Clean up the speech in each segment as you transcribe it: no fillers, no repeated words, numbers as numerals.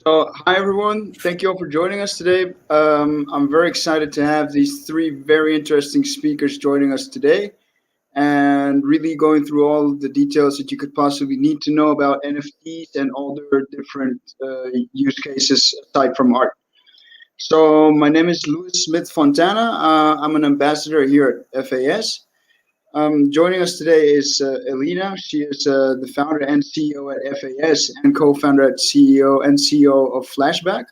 So, hi everyone. Thank you all for joining us today. I'm very excited to have these three very interesting speakers joining us today and really going through all the details that you could possibly need to know about NFTs and all their different use cases aside from art. So, my name is Luis Smith Fontana. I'm an ambassador here at FAS. Joining us today is Elena. She is the founder and CEO at FAS and co-founder at CEO and CEO of Flashback.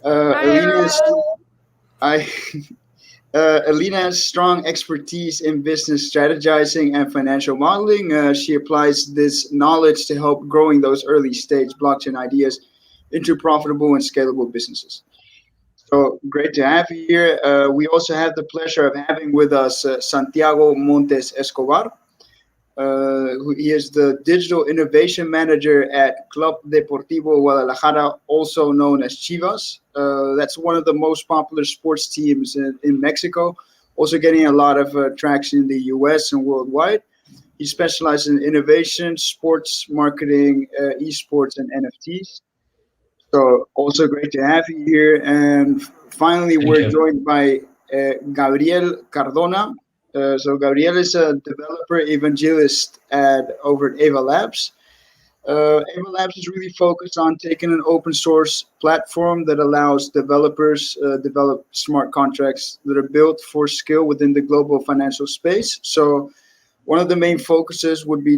Hi Alina is everyone. I Alina has strong expertise in business strategizing and financial modeling. She applies this knowledge to help growing those early stage blockchain ideas into profitable and scalable businesses. So great to have you here. We also have the pleasure of having with us Santiago Montes Escobar. He is the digital innovation manager at Club Deportivo Guadalajara, also known as Chivas. That's one of the most popular sports teams in Mexico, also getting a lot of traction in the US and worldwide. He specializes in innovation, sports marketing, esports, and NFTs. So also great to have you here. And finally, Thank we're you. joined by Gabriel Cardona. So Gabriel is a developer evangelist at over at Ava Labs. Ava Labs is really focused on taking an open source platform that allows developers develop smart contracts that are built for scale within the global financial space. So one of the main focuses would be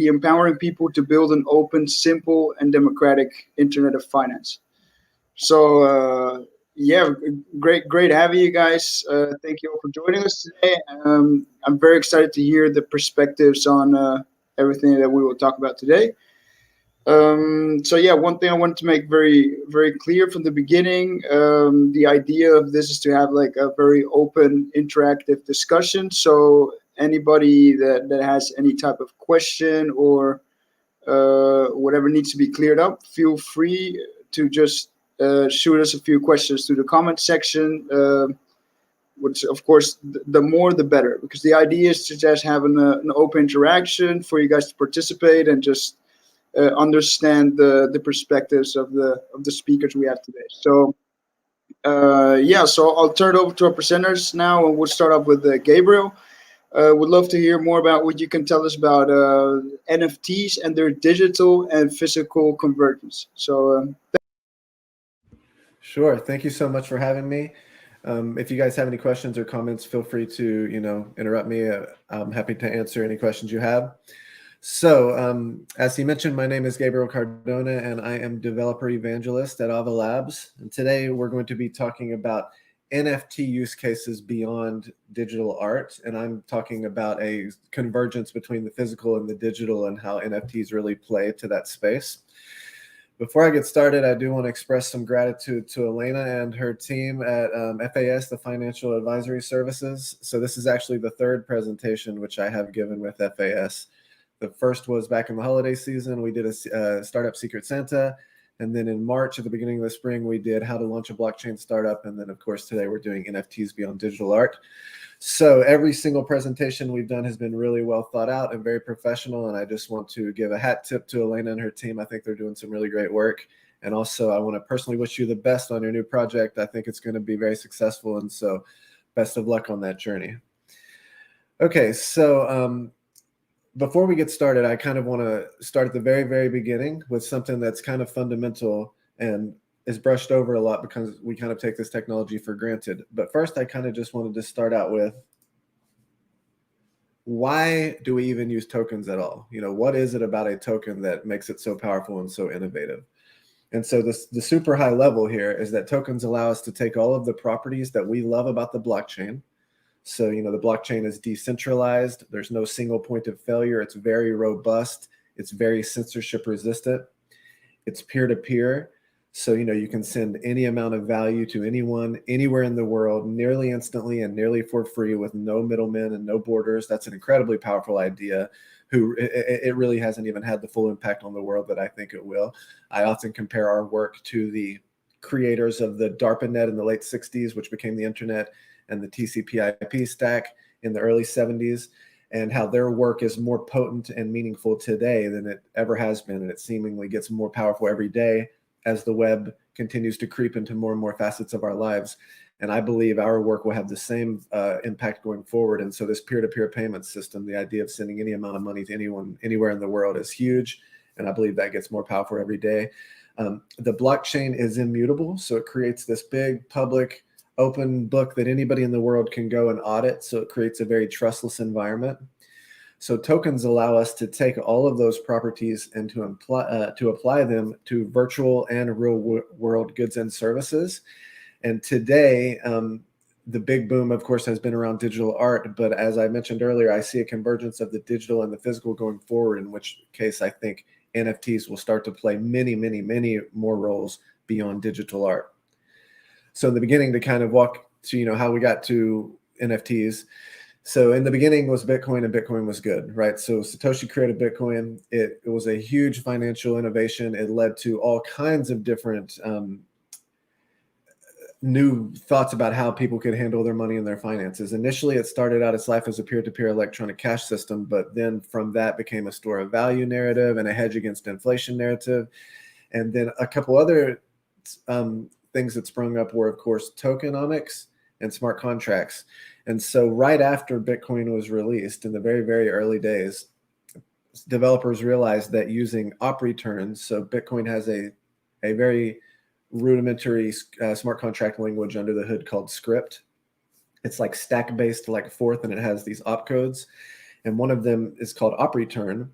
empowering people to build an open, simple, and democratic internet of finance. So yeah, great having you guys. Thank you all for joining us today. I'm very excited to hear the perspectives on everything that we will talk about today. So yeah, one thing I wanted to make very clear from the beginning, the idea of this is to have like a very open, interactive discussion. So anybody that has any type of question or whatever needs to be cleared up, feel free to just shoot us a few questions through the comment section. Which of course the more the better, because the idea is to just have an open interaction for you guys to participate and just understand the perspectives of the speakers we have today. So yeah, so I'll turn it over to our presenters now, and we'll start off with Gabriel. Would love to hear more about what you can tell us about NFTs and their digital and physical convergence. So Sure. Thank you so much for having me. If you guys have any questions or comments, feel free to, interrupt me. I'm happy to answer any questions you have. So as he mentioned, my name is Gabriel Cardona, and I am developer evangelist at Ava Labs. And today we're going to be talking about NFT use cases beyond digital art. And I'm talking about a convergence between the physical and the digital and how NFTs really play to that space. Before I get started, I do want to express some gratitude to Elena and her team at FAS, the Financial Advisory Services. So this is actually the third presentation which I have given with FAS. The first was back in the holiday season. We did a startup Secret Santa. And then in March, at the beginning of the spring, we did how to launch a blockchain startup. And then, of course, today we're doing NFTs beyond digital art. So every single presentation we've done has been really well thought out and very professional. And I just want to give a hat tip to Elena and her team. I think they're doing some really great work. And also, I want to personally wish you the best on your new project. I think it's going to be very successful. And so best of luck on that journey. Okay, so before we get started, I kind of want to start at the very beginning with something that's kind of fundamental and is brushed over a lot because we kind of take this technology for granted. But first, I kind of just wanted to start out with, why do we even use tokens at all? What is it about a token that makes it so powerful and so innovative? And so the super high level here is that tokens allow us to take all of the properties that we love about the blockchain. So, the blockchain is decentralized. There's no single point of failure. It's very robust. It's very censorship resistant. It's peer-to-peer. So, you can send any amount of value to anyone, anywhere in the world, nearly instantly and nearly for free with no middlemen and no borders. That's an incredibly powerful idea. It really hasn't even had the full impact on the world that I think it will. I often compare our work to the creators of the DARPANET in the late 60s, which became the internet, and the TCP/IP stack in the early 70s, and how their work is more potent and meaningful today than it ever has been. And it seemingly gets more powerful every day as the web continues to creep into more and more facets of our lives. And I believe our work will have the same impact going forward. And so this peer-to-peer payment system, the idea of sending any amount of money to anyone, anywhere in the world, is huge. And I believe that gets more powerful every day. The blockchain is immutable. So it creates this big public open book that anybody in the world can go and audit. So it creates a very trustless environment. So tokens allow us to take all of those properties and to apply them to virtual and real world goods and services. And today, the big boom, of course, has been around digital art. But as I mentioned earlier, I see a convergence of the digital and the physical going forward, in which case I think NFTs will start to play many, many, many more roles beyond digital art. So in the beginning, to kind of walk to, how we got to NFTs. So in the beginning was Bitcoin, and Bitcoin was good, right? So Satoshi created Bitcoin. It was a huge financial innovation. It led to all kinds of different new thoughts about how people could handle their money and their finances. Initially, it started out its life as a peer-to-peer electronic cash system, but then from that became a store of value narrative and a hedge against inflation narrative. And then a couple other things that sprung up were, of course, tokenomics and smart contracts. And so right after Bitcoin was released in the very, very early days, developers realized that using op returns, so Bitcoin has a very rudimentary smart contract language under the hood called script. It's like stack-based, like Forth, and it has these opcodes. And one of them is called op return,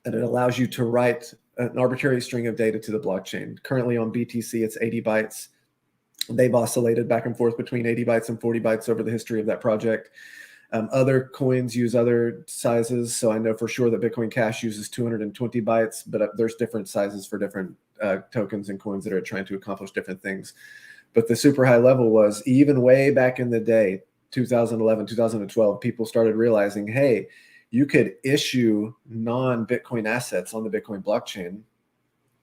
and it allows you to write an arbitrary string of data to the blockchain. Currently on BTC, it's 80 bytes. They've oscillated back and forth between 80 bytes and 40 bytes over the history of that project. Other coins use other sizes. So I know for sure that Bitcoin Cash uses 220 bytes, but there's different sizes for different tokens and coins that are trying to accomplish different things. But the super high level was, even way back in the day, 2011, 2012, people started realizing, hey, you could issue non-Bitcoin assets on the Bitcoin blockchain.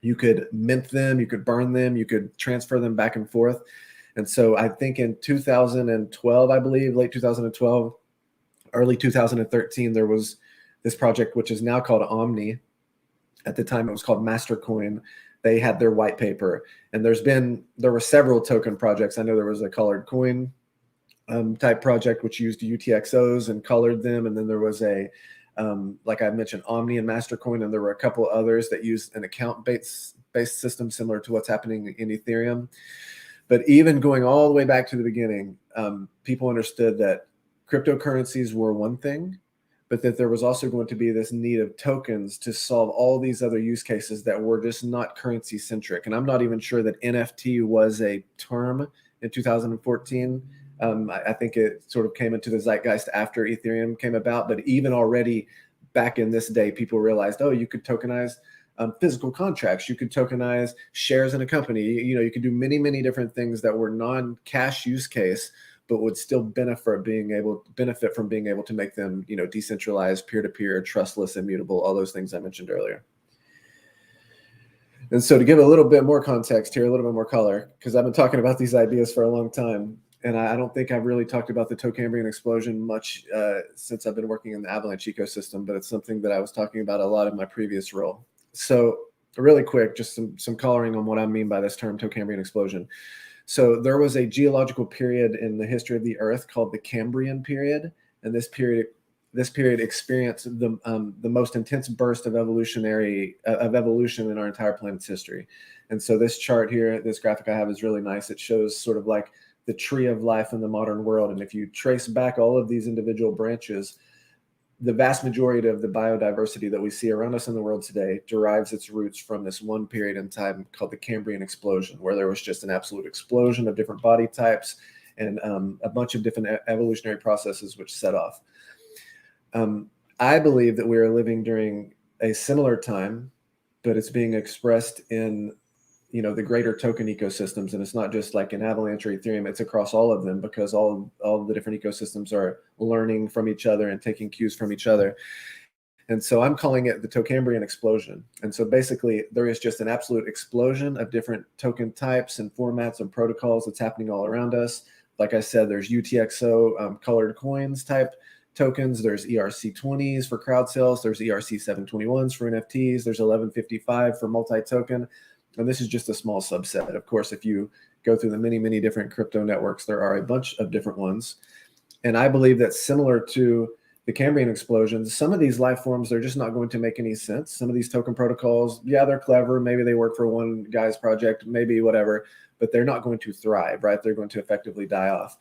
You could mint them, you could burn them, you could transfer them back and forth. And so I think in 2012, I believe, late 2012, early 2013, there was this project, which is now called Omni. At the time, it was called Mastercoin. They had their white paper. And there were several token projects. I know there was a colored coin type project, which used UTXOs and colored them. And then there was a, like I mentioned, Omni and Mastercoin, and there were a couple others that used an account-based system similar to what's happening in Ethereum. But even going all the way back to the beginning, people understood that cryptocurrencies were one thing, but that there was also going to be this need of tokens to solve all these other use cases that were just not currency centric. And I'm not even sure that NFT was a term in 2014. I think it sort of came into the zeitgeist after Ethereum came about. But even already back in this day, people realized, oh, you could tokenize physical contracts. You could tokenize shares in a company. You could do many, many different things that were non-cash use case, but would still benefit from being able to make them, decentralized, peer-to-peer, trustless, immutable, all those things I mentioned earlier. And so to give a little bit more context here, a little bit more color, because I've been talking about these ideas for a long time, and I don't think I've really talked about the Tocambrian Explosion much since I've been working in the Avalanche ecosystem, but it's something that I was talking about a lot in my previous role. So really quick, just some coloring on what I mean by this term, Tocambrian Explosion. So there was a geological period in the history of the Earth called the Cambrian period, and this period experienced the most intense burst of evolution in our entire planet's history. And so this chart here, this graphic I have, is really nice. It shows sort of like the tree of life in the modern world, and if you trace back all of these individual branches, the vast majority of the biodiversity that we see around us in the world today derives its roots from this one period in time called the Cambrian Explosion, where there was just an absolute explosion of different body types and a bunch of different evolutionary processes which set off. I believe that we are living during a similar time, but it's being expressed in the greater token ecosystems. And it's not just like in Avalanche or Ethereum, it's across all of them, because all the different ecosystems are learning from each other and taking cues from each other. And so I'm calling it the Tocambrian Explosion. And so basically there is just an absolute explosion of different token types and formats and protocols that's happening all around us. Like I said, there's UTXO colored coins type tokens. There's ERC20s for crowd sales. There's ERC721s for NFTs. There's 1155 for multi-token. And this is just a small subset. Of course, if you go through the many, many different crypto networks, there are a bunch of different ones. And I believe that similar to the Cambrian Explosion, some of these life forms, they're just not going to make any sense. Some of these token protocols, yeah, they're clever. Maybe they work for one guy's project, maybe whatever, but they're not going to thrive, right? They're going to effectively die off.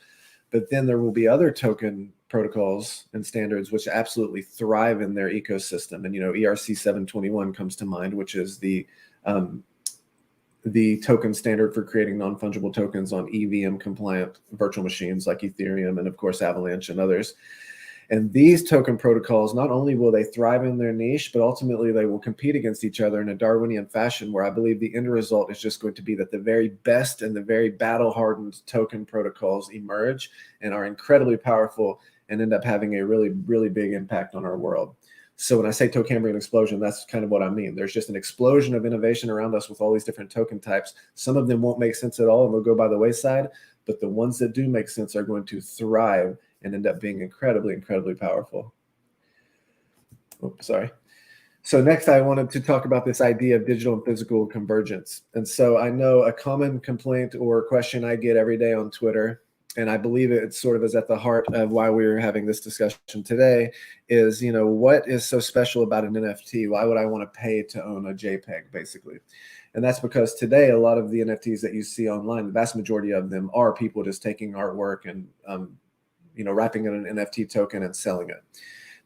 But then there will be other token protocols and standards which absolutely thrive in their ecosystem. And, ERC 721 comes to mind, which is the token standard for creating non-fungible tokens on EVM compliant virtual machines like Ethereum and of course Avalanche and others. And these token protocols, not only will they thrive in their niche, but ultimately they will compete against each other in a Darwinian fashion, where I believe the end result is just going to be that the very best and the very battle-hardened token protocols emerge and are incredibly powerful and end up having a really, really big impact on our world. So when I say Tocambrian Explosion, that's kind of what I mean. There's just an explosion of innovation around us with all these different token types. Some of them won't make sense at all and they'll go by the wayside, but the ones that do make sense are going to thrive and end up being incredibly, incredibly powerful. Oops, sorry. So next I wanted to talk about this idea of digital and physical convergence. And so I know a common complaint or question I get every day on Twitter, and I believe it sort of is at the heart of why we're having this discussion today, is, what is so special about an NFT? Why would I want to pay to own a JPEG, basically? And that's because today, a lot of the NFTs that you see online, the vast majority of them are people just taking artwork and, wrapping it in an NFT token and selling it.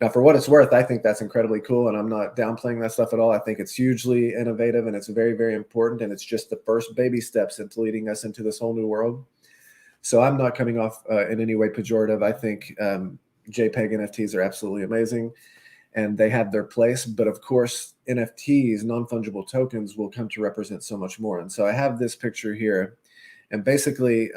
Now, for what it's worth, I think that's incredibly cool, and I'm not downplaying that stuff at all. I think it's hugely innovative, and it's very, very important, and it's just the first baby steps into leading us into this whole new world. So I'm not coming off in any way pejorative. I think JPEG NFTs are absolutely amazing, and they have their place. But of course, NFTs, non-fungible tokens, will come to represent so much more. And so I have this picture here, and basically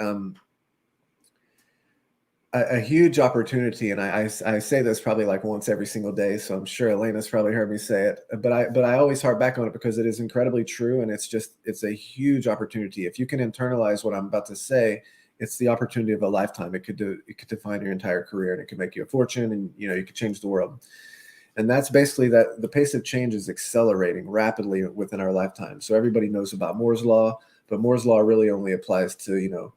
a huge opportunity. And I say this probably like once every single day, so I'm sure Elena's probably heard me say it. But I always harp back on it because it is incredibly true, and it's a huge opportunity. If you can internalize what I'm about to say, it's the opportunity of a lifetime. It could define your entire career, and it could make you a fortune, and you could change the world. And that's basically that the pace of change is accelerating rapidly within our lifetime. So everybody knows about Moore's law, but Moore's law really only applies to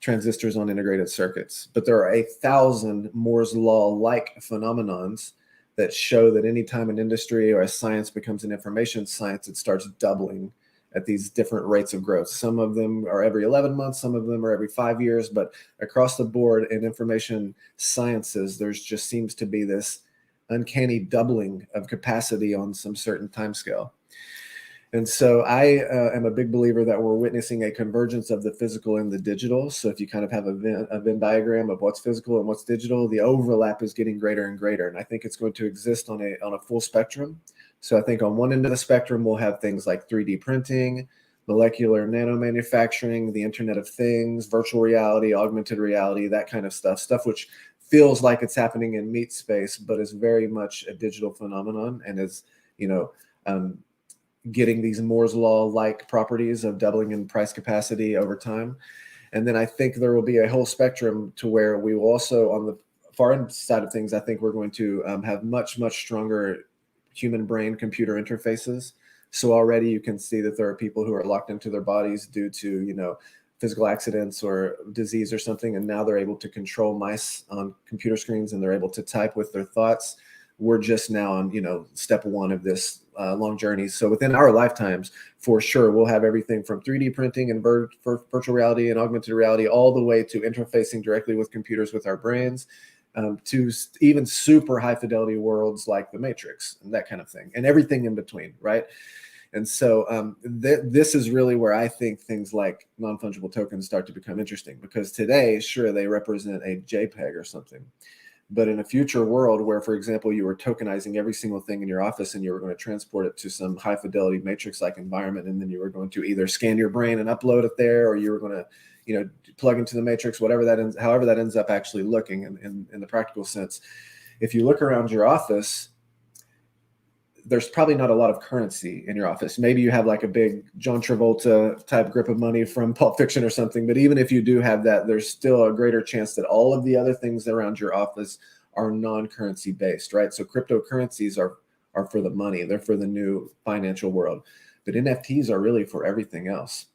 transistors on integrated circuits. But there are 1,000 Moore's law-like phenomenons that show that anytime an industry or a science becomes an information science, it starts doubling at these different rates of growth. Some of them are every 11 months, some of them are every 5 years, but across the board in information sciences, there's just seems to be this uncanny doubling of capacity on some certain timescale. And so I am a big believer that we're witnessing a convergence of the physical and the digital. So if you kind of have a Venn diagram of what's physical and what's digital, the overlap is getting greater and greater. And I think it's going to exist on a full spectrum. So I think on one end of the spectrum, we'll have things like 3D printing, molecular nanomanufacturing, the Internet of Things, virtual reality, augmented reality, that kind of stuff which feels like it's happening in meat space, but is very much a digital phenomenon and is, getting these Moore's law-like properties of doubling in price capacity over time. And then I think there will be a whole spectrum to where we will also, on the far end side of things, I think we're going to have much, much stronger human brain computer interfaces. So already you can see that there are people who are locked into their bodies due to, physical accidents or disease or something. And now they're able to control mice on computer screens and they're able to type with their thoughts. We're just now on, step one of this long journey. So within our lifetimes, for sure, we'll have everything from 3D printing and virtual reality and augmented reality, all the way to interfacing directly with computers with our brains, to even super high fidelity worlds like the Matrix and that kind of thing, and everything in between, right? And so this is really where I think things like non-fungible tokens start to become interesting, because today, sure, they represent a JPEG or something. But in a future world where, for example, you were tokenizing every single thing in your office and you were going to transport it to some high fidelity matrix-like environment, and then you were going to either scan your brain and upload it there, or you were going to, plug into the matrix, however that ends up actually looking in the practical sense. If you look around your office, there's probably not a lot of currency in your office. Maybe you have like a big John Travolta type grip of money from Pulp Fiction or something. But even if you do have that, there's still a greater chance that all of the other things around your office are non-currency based, right? So cryptocurrencies are for the money. They're for the new financial world. but NFTs are really for everything else.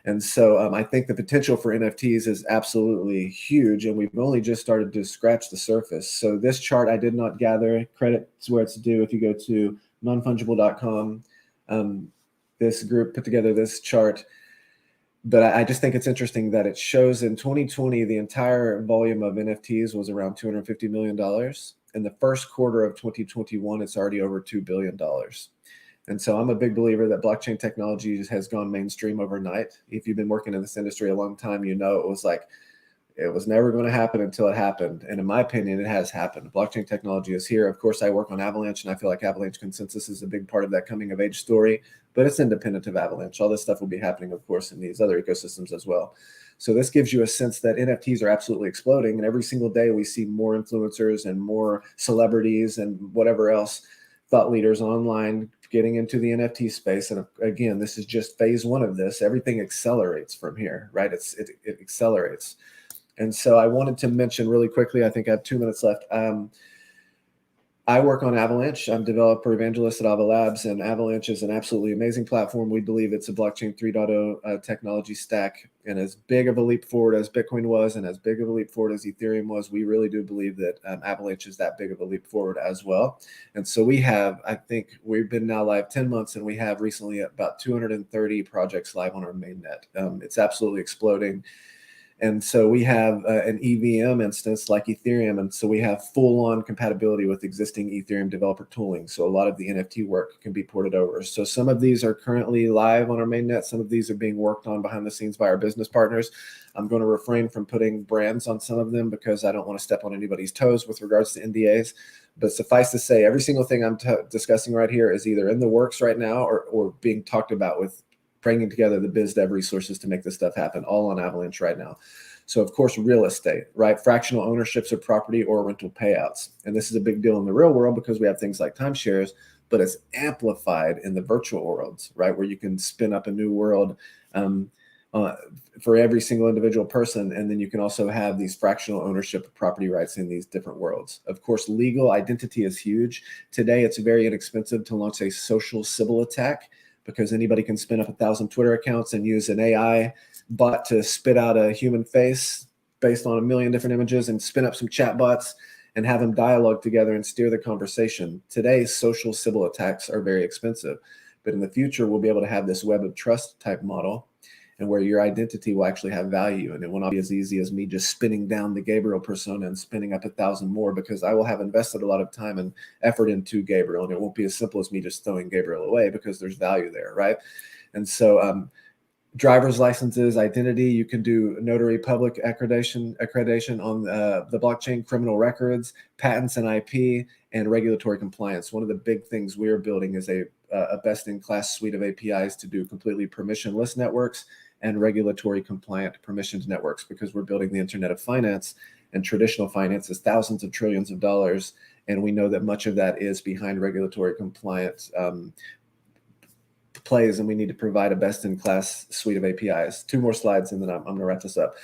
And so I think the potential for NFTs is absolutely huge, and we've only just started to scratch the surface. So this chart I did not gather. Credit where it's due. If you go to nonfungible.com, this group put together this chart. But I just think it's interesting that it shows in 2020, the entire volume of NFTs was around $250 million. In the first quarter of 2021, it's already over $2 billion. And so I'm a big believer that blockchain technology has gone mainstream overnight. If you've been working in this industry a long time, you know it was never going to happen until it happened. And in my opinion, it has happened. Blockchain technology is here. Of course, I work on Avalanche, and I feel like Avalanche consensus is a big part of that coming of age story, but it's independent of Avalanche. All this stuff will be happening, of course, in these other ecosystems as well. So this gives you a sense that NFTs are absolutely exploding. And every single day we see more influencers and more celebrities and whatever else, thought leaders online getting into the NFT space. And again, this is just phase one of this. Everything accelerates from here, right? It accelerates. And so I wanted to mention really quickly, I think I have 2 minutes left. I work on Avalanche. I'm developer evangelist at Ava Labs, and Avalanche is an absolutely amazing platform. We believe it's a blockchain 3.0 technology stack, and as big of a leap forward as Bitcoin was, and as big of a leap forward as Ethereum was, we really do believe that Avalanche is that big of a leap forward as well. And so we have, I think we've been now live 10 months, and we have recently about 230 projects live on our mainnet. It's absolutely exploding. And so we have an EVM instance like Ethereum. And so we have full-on compatibility with existing Ethereum developer tooling. So a lot of the NFT work can be ported over. So some of these are currently live on our mainnet. Some of these are being worked on behind the scenes by our business partners. I'm going to refrain from putting brands on some of them because I don't want to step on anybody's toes with regards to NDAs. But suffice to say, every single thing I'm discussing right here is either in the works right now or being talked about with bringing together the biz dev resources to make this stuff happen, all on Avalanche right now. So of course, real estate, right? Fractional ownerships of property or rental payouts. And this is a big deal in the real world because we have things like timeshares, but it's amplified in the virtual worlds, right? Where you can spin up a new world for every single individual person. And then you can also have these fractional ownership of property rights in these different worlds. Of course, legal identity is huge. Today, it's very inexpensive to launch a social Sybil attack, because anybody can spin up 1,000 Twitter accounts and use an AI bot to spit out a human face based on 1 million different images and spin up some chat bots and have them dialogue together and steer the conversation. Today, social Sybil attacks are very expensive, but in the future, we'll be able to have this web of trust type model, and where your identity will actually have value. And it will not be as easy as me just spinning down the Gabriel persona and spinning up 1,000 more, because I will have invested a lot of time and effort into Gabriel. And it won't be as simple as me just throwing Gabriel away, because there's value there, right? And so driver's licenses, identity, you can do notary public accreditation on the blockchain, criminal records, patents and IP, and regulatory compliance. One of the big things we're building is a best-in-class suite of APIs to do completely permissionless networks and regulatory compliant permissioned networks, because we're building the Internet of Finance, and traditional finance is thousands of trillions of dollars. And we know that much of that is behind regulatory compliant plays, and we need to provide a best-in-class suite of APIs. 2 more slides, and then I'm going to wrap this up.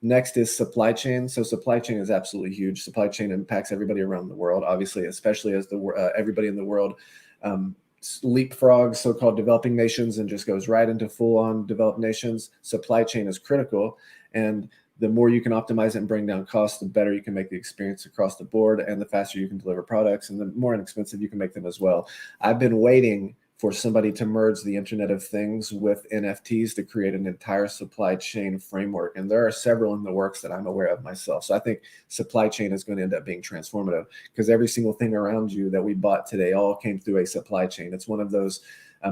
Next is supply chain. So supply chain is absolutely huge. Supply chain impacts everybody around the world, obviously, especially as everybody in the world leapfrogs so-called developing nations and just goes right into full-on developed nations. Supply chain is critical, and the more you can optimize it and bring down costs, the better you can make the experience across the board, and the faster you can deliver products, and the more inexpensive you can make them as well. I've been waiting for somebody to merge the Internet of Things with NFTs to create an entire supply chain framework. And there are several in the works that I'm aware of myself. So I think supply chain is going to end up being transformative, because every single thing around you that we bought today all came through a supply chain. It's one of those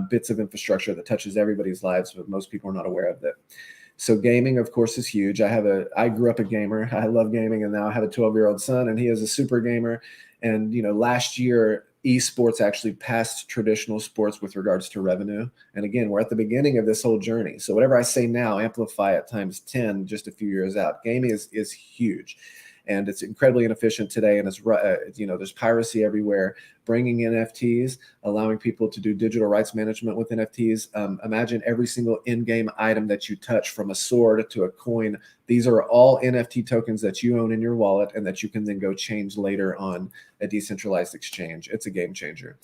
bits of infrastructure that touches everybody's lives, but most people are not aware of it. So gaming, of course, is huge. I grew up a gamer. I love gaming, and now I have a 12-year-old son, and he is a super gamer. And, last year, esports actually passed traditional sports with regards to revenue. And again, we're at the beginning of this whole journey. So whatever I say now, amplify it times 10 just a few years out. Gaming is huge, and it's incredibly inefficient today. And it's there's piracy everywhere. Bringing NFTs, allowing people to do digital rights management with NFTs. Imagine every single in-game item that you touch, from a sword to a coin. These are all NFT tokens that you own in your wallet, and that you can then go change later on a decentralized exchange. It's a game changer.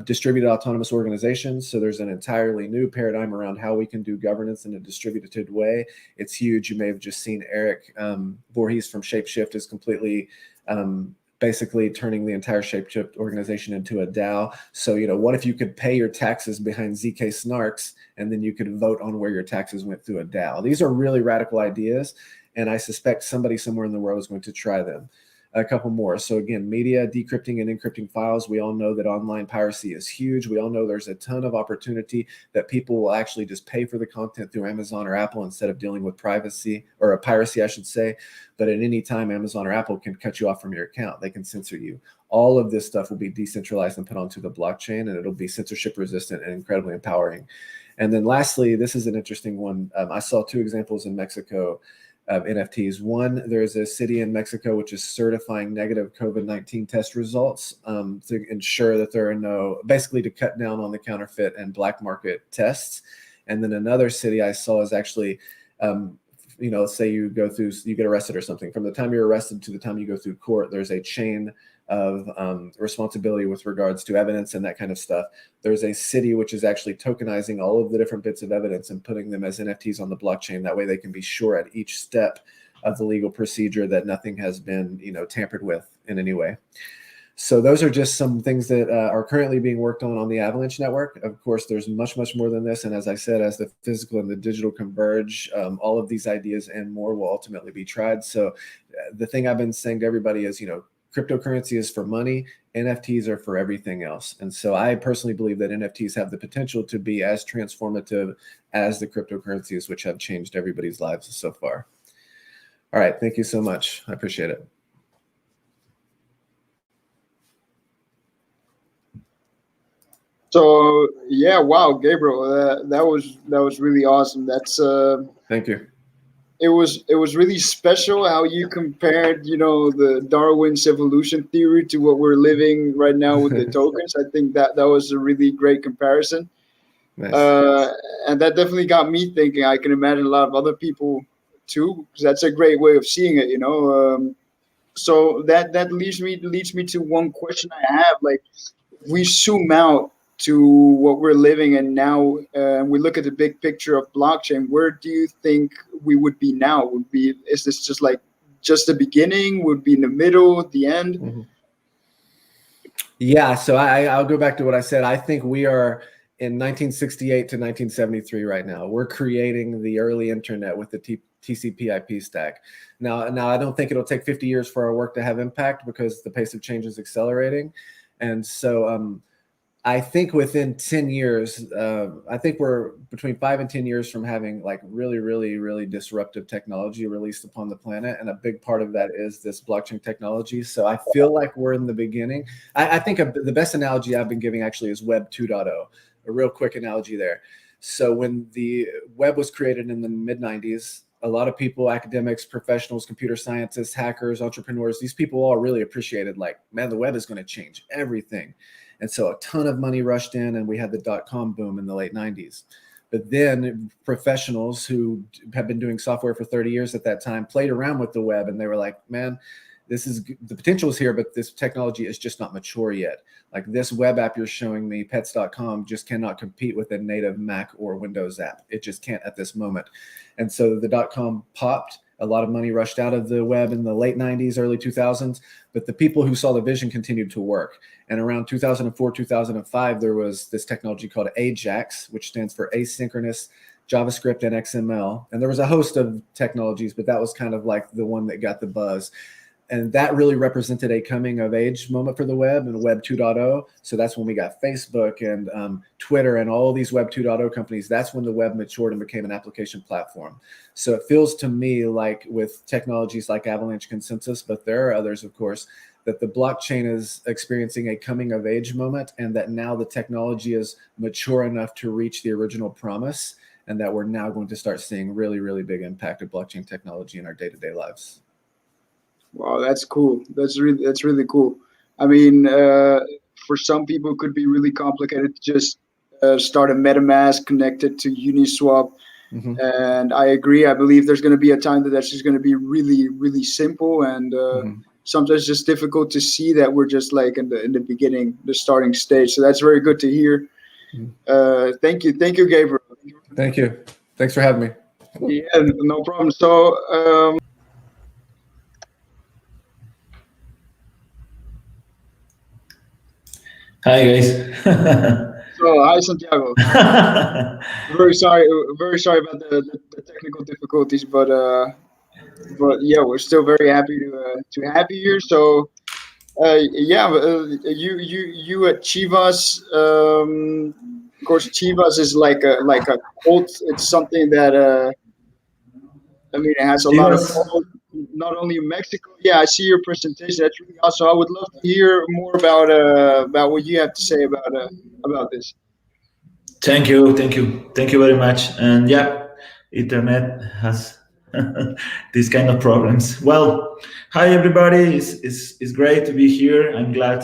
distributed autonomous organizations. So there's an entirely new paradigm around how we can do governance in a distributed way. It's huge. You may have just seen Eric Voorhees from Shapeshift is completely basically turning the entire Shapeshift organization into a DAO. So, what if you could pay your taxes behind ZK snarks, and then you could vote on where your taxes went through a DAO? These are really radical ideas, and I suspect somebody somewhere in the world is going to try them. A couple more. So again, media, decrypting and encrypting files. We all know that online piracy is huge. We all know there's a ton of opportunity that people will actually just pay for the content through Amazon or Apple instead of dealing with piracy, I should say. But at any time, Amazon or Apple can cut you off from your account. They can censor you. All of this stuff will be decentralized and put onto the blockchain, and it'll be censorship resistant and incredibly empowering. And then lastly, this is an interesting one. I saw 2 examples in Mexico of NFTs. One, there's a city in Mexico which is certifying negative COVID-19 test results to ensure that there are basically to cut down on the counterfeit and black market tests. And then another city I saw is actually, say you get arrested or something. From the time you're arrested to the time you go through court, there's a chain of responsibility with regards to evidence and that kind of stuff. There's a city which is actually tokenizing all of the different bits of evidence and putting them as NFTs on the blockchain. That way they can be sure at each step of the legal procedure that nothing has been, tampered with in any way. So those are just some things that are currently being worked on the Avalanche network. Of course, there's much, much more than this. And as I said, as the physical and the digital converge, all of these ideas and more will ultimately be tried. So the thing I've been saying to everybody is, cryptocurrency is for money, NFTs are for everything else. And so I personally believe that NFTs have the potential to be as transformative as the cryptocurrencies, which have changed everybody's lives so far. All right. Thank you so much. I appreciate it. So yeah, wow, Gabriel, that was really awesome. That's thank you. It was really special how you compared, the Darwin's evolution theory to what we're living right now with the tokens. I think that was a really great comparison. Nice. And that definitely got me thinking. I can imagine a lot of other people too, because that's a great way of seeing it, So that leads me to one question I have. Like, if we zoom out to what we're living in now, and we look at the big picture of blockchain, where do you think we would be now? Is this just the beginning? Would be in the middle, the end? Mm-hmm. Yeah, so I'll go back to what I said. I think we are in 1968 to 1973 right now. We're creating the early internet with the TCP/IP stack. Now I don't think it'll take 50 years for our work to have impact because the pace of change is accelerating. And so I think within 10 years, I think we're between 5 and 10 years from having really, really, really disruptive technology released upon the planet. And a big part of that is this blockchain technology. So I feel like we're in the beginning. I think the best analogy I've been giving actually is Web 2.0, a real quick analogy there. So when the web was created in the mid-90s, a lot of people, academics, professionals, computer scientists, hackers, entrepreneurs, these people all really appreciated, man, the web is going to change everything. And so a ton of money rushed in, and we had the dot-com boom in the late 90s. But then professionals who have been doing software for 30 years at that time played around with the web, and they were like, man, the potential is here, but this technology is just not mature yet. Like this web app you're showing me, pets.com, just cannot compete with a native Mac or Windows app. It just can't at this moment. And so the dot-com popped. A lot of money rushed out of the web in the late 90s, early 2000s, but the people who saw the vision continued to work. And around 2004, 2005, there was this technology called AJAX, which stands for Asynchronous JavaScript and XML. And there was a host of technologies, but that was kind of like the one that got the buzz. And that really represented a coming of age moment for the web and Web 2.0. So that's when we got Facebook and Twitter and all these Web 2.0 companies. That's when the web matured and became an application platform. So it feels to me like with technologies like Avalanche Consensus, but there are others, of course, that the blockchain is experiencing a coming of age moment, and that now the technology is mature enough to reach the original promise, and that we're now going to start seeing really, really big impact of blockchain technology in our day-to-day lives. Wow, that's cool. That's really cool. I mean, for some people, it could be really complicated to just start a MetaMask connected to Uniswap. Mm-hmm. And I agree. I believe there's going to be a time that's just going to be really, really simple. And sometimes it's just difficult to see that we're just like in the beginning, the starting stage. So that's very good to hear. Thank you, Gabriel. Thank you. Thanks for having me. Yeah, no problem. So. Hi guys. So hi Santiago. very sorry about the technical difficulties, but yeah, we're still very happy to have you here. So yeah, you at Chivas. Of course, Chivas is like a cult. It's something that I mean, it has a lot of followers, not only in Mexico. Yeah, I see your presentation. That's really awesome. I would love to hear more about what you have to say about this. Thank you very much. And yeah, internet has these kind of problems. Well, hi everybody. It's great to be here. I'm glad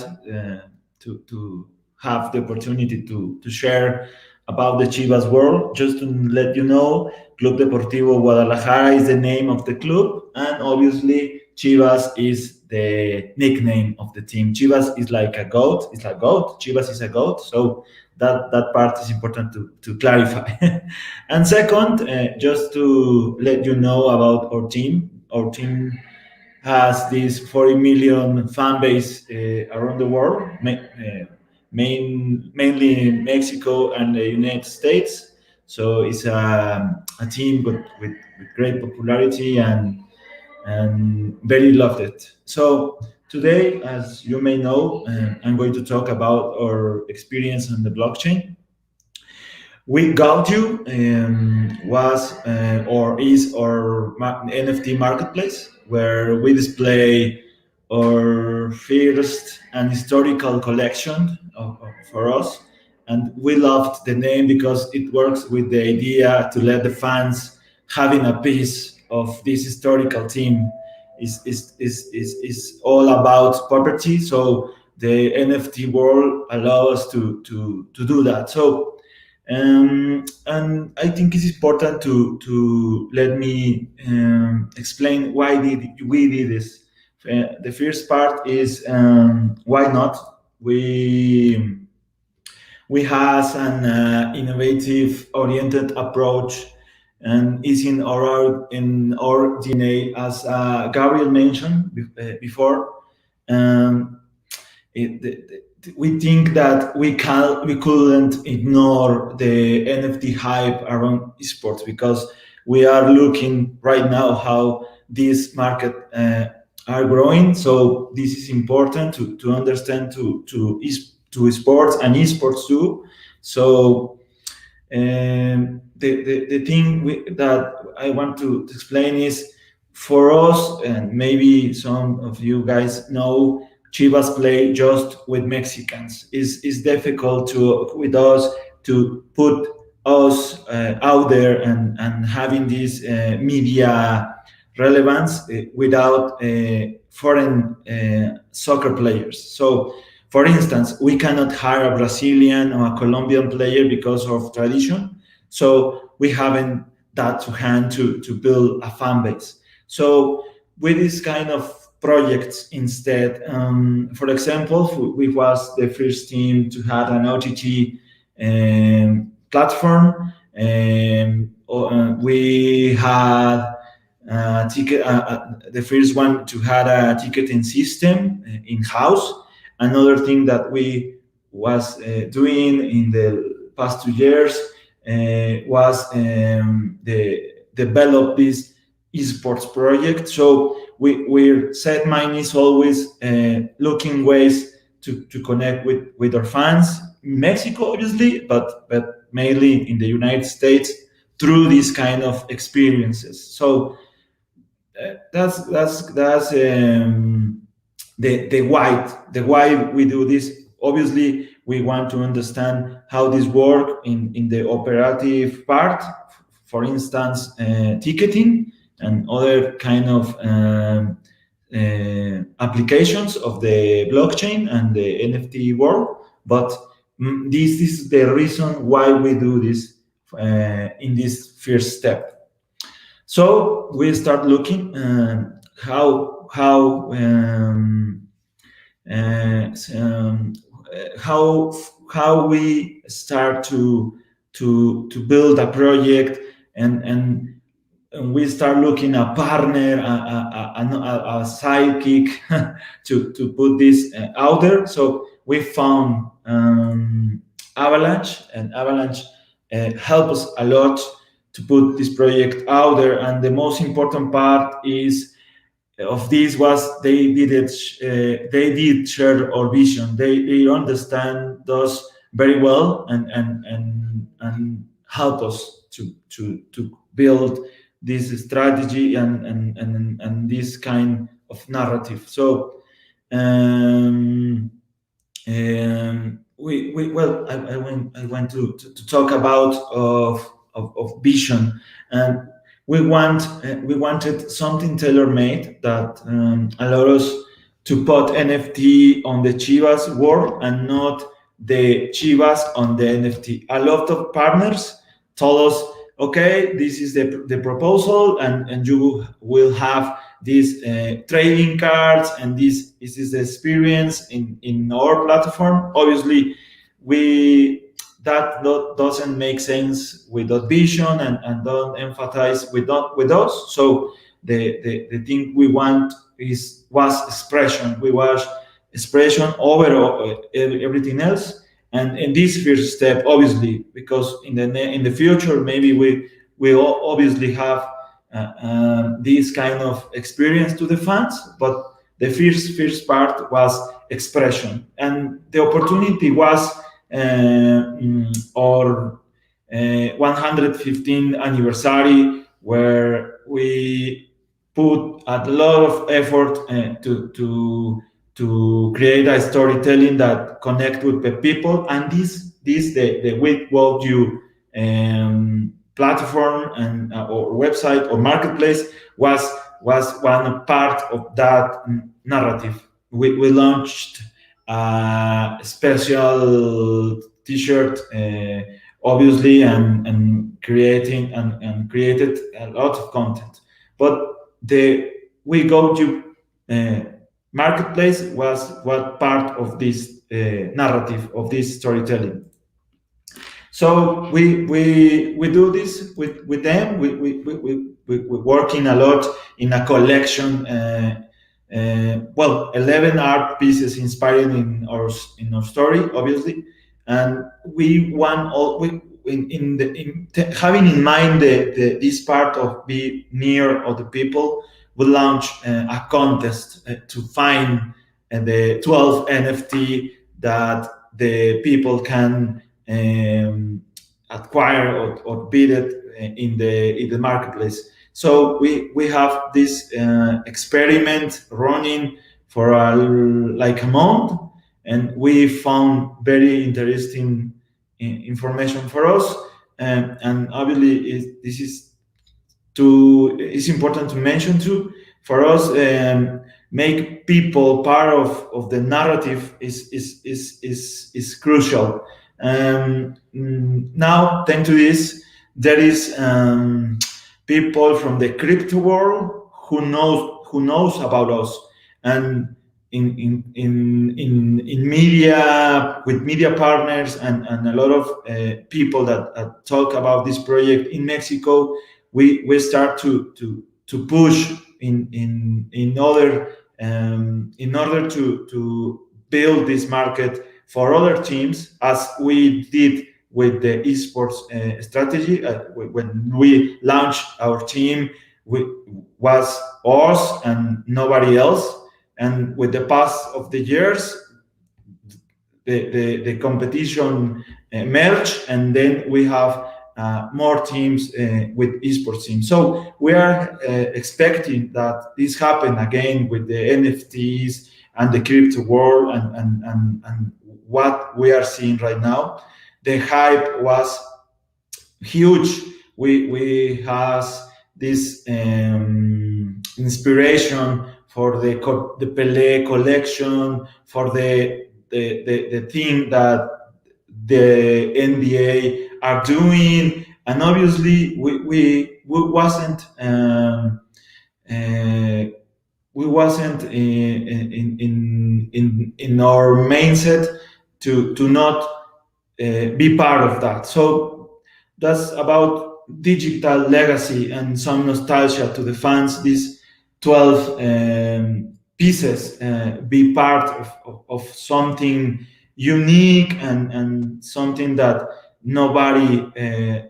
to have the opportunity to share about the Chivas world. Just to let you know, Club Deportivo Guadalajara is the name of the club, and obviously Chivas is the nickname of the team. Chivas is like a goat. It's a goat. Chivas is a goat. So that part is important to clarify. And second, just to let you know about our team. Our team has this 40 million fan base around the world, mainly in Mexico and the United States. So it's a team with great popularity and very loved it. So today, as you may know, I'm going to talk about our experience on the blockchain. We Got You was or is our NFT marketplace where we display our first and historical collection for us. And we loved the name because it works with the idea to let the fans having a piece of this historical theme is all about property. So the NFT world allows us to do that. So and I think it's important to let me explain why we did this. The first part is why not. We has an innovative oriented approach and is in our DNA, as Gabriel mentioned before. Um, we think that we couldn't ignore the NFT hype around esports because we are looking right now how this market are growing. So this is important to understand to sports and esports too. So the thing that I want to explain is for us, and maybe some of you guys know, Chivas play just with Mexicans. It's difficult to with us to put us out there and having this media relevance without foreign soccer players. So, for instance, we cannot hire a Brazilian or a Colombian player because of tradition. So we haven't that to hand to build a fan base. So with this kind of projects instead, for example, we was the first team to have an OTT platform. We had the first one to have a ticketing system in house. Another thing that we was doing in the past 2 years was the develop this esports project. So we're set mind is always looking ways to connect with our fans in Mexico, obviously, but mainly in the United States through these kind of experiences. So that's the why we do this. Obviously, we want to understand how this work in the operative part, for instance, ticketing and other kind of applications of the blockchain and the NFT world. But this is the reason why we do this in this first step. So we start looking how uh, um, how we start to build a project, and we start looking a partner, a sidekick to put this out there. So we found Avalanche, and Avalanche helped us a lot to put this project out there. And the most important part is of this was they did share our vision. They understand us very well, and help us to build this strategy and this kind of narrative. So we well, I went to talk about of vision, and we wanted something tailor made that allowed us to put NFT on the Chivas world and not the Chivas on the NFT. A lot of partners told us, okay, this is the proposal, and you will have these trading cards, and this is the experience in our platform. Obviously, we that doesn't make sense with that vision, and don't emphasize with us. So the thing we want was expression. We was expression over everything else. And in this first step, obviously, because in the future maybe we will obviously have this kind of experience to the fans, but the first part was expression, and the opportunity was our 115th anniversary, where we put a lot of effort to create a storytelling that connect with the people. And the With What You platform and or website or marketplace was one part of that narrative. We launched a special T-shirt, obviously, and created a lot of content. But the We Go You marketplace was what part of this narrative, of this storytelling. So we do this with them. We're working a lot in a collection. Well, 11 art pieces inspired in our story, obviously, and we want all having in mind this part of be near of the people. We launch a contest to find the 12 NFT that the people can acquire or bid it in the marketplace. So we have this experiment running for like a month, and we found very interesting information for us. And obviously, it's important to mention too. For us, make people part of the narrative is crucial. Now, thanks to this, there is people from the crypto world who knows about us, and in media, with media partners, and a lot of people that talk about this project in Mexico. We start to push in order to build this market for other teams, as we did with the esports strategy. When we launched our team, was us and nobody else. And with the pass of the years, the competition merged, and then we have more teams with esports teams. So we are expecting that this happen again with the NFTs and the crypto world, and what we are seeing right now. The hype was huge. We has this inspiration for the Pelé collection, for the thing that the NBA are doing, and obviously we wasn't we wasn't in our mindset to not be part of that. So that's about digital legacy and some nostalgia to the fans. These 12 pieces be part of something unique and something that nobody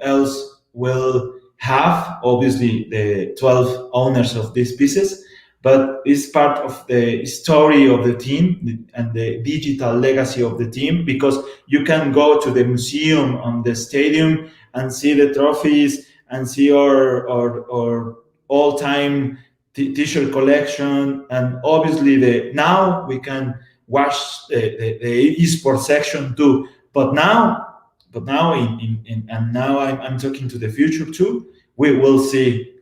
else will have. Obviously, the 12 owners of these pieces, but it's part of the story of the team and the digital legacy of the team, because you can go to the museum on the stadium and see the trophies and see our all-time t-shirt collection, and obviously the now we can watch the esports section too. But now and now I'm talking to the future too. We will see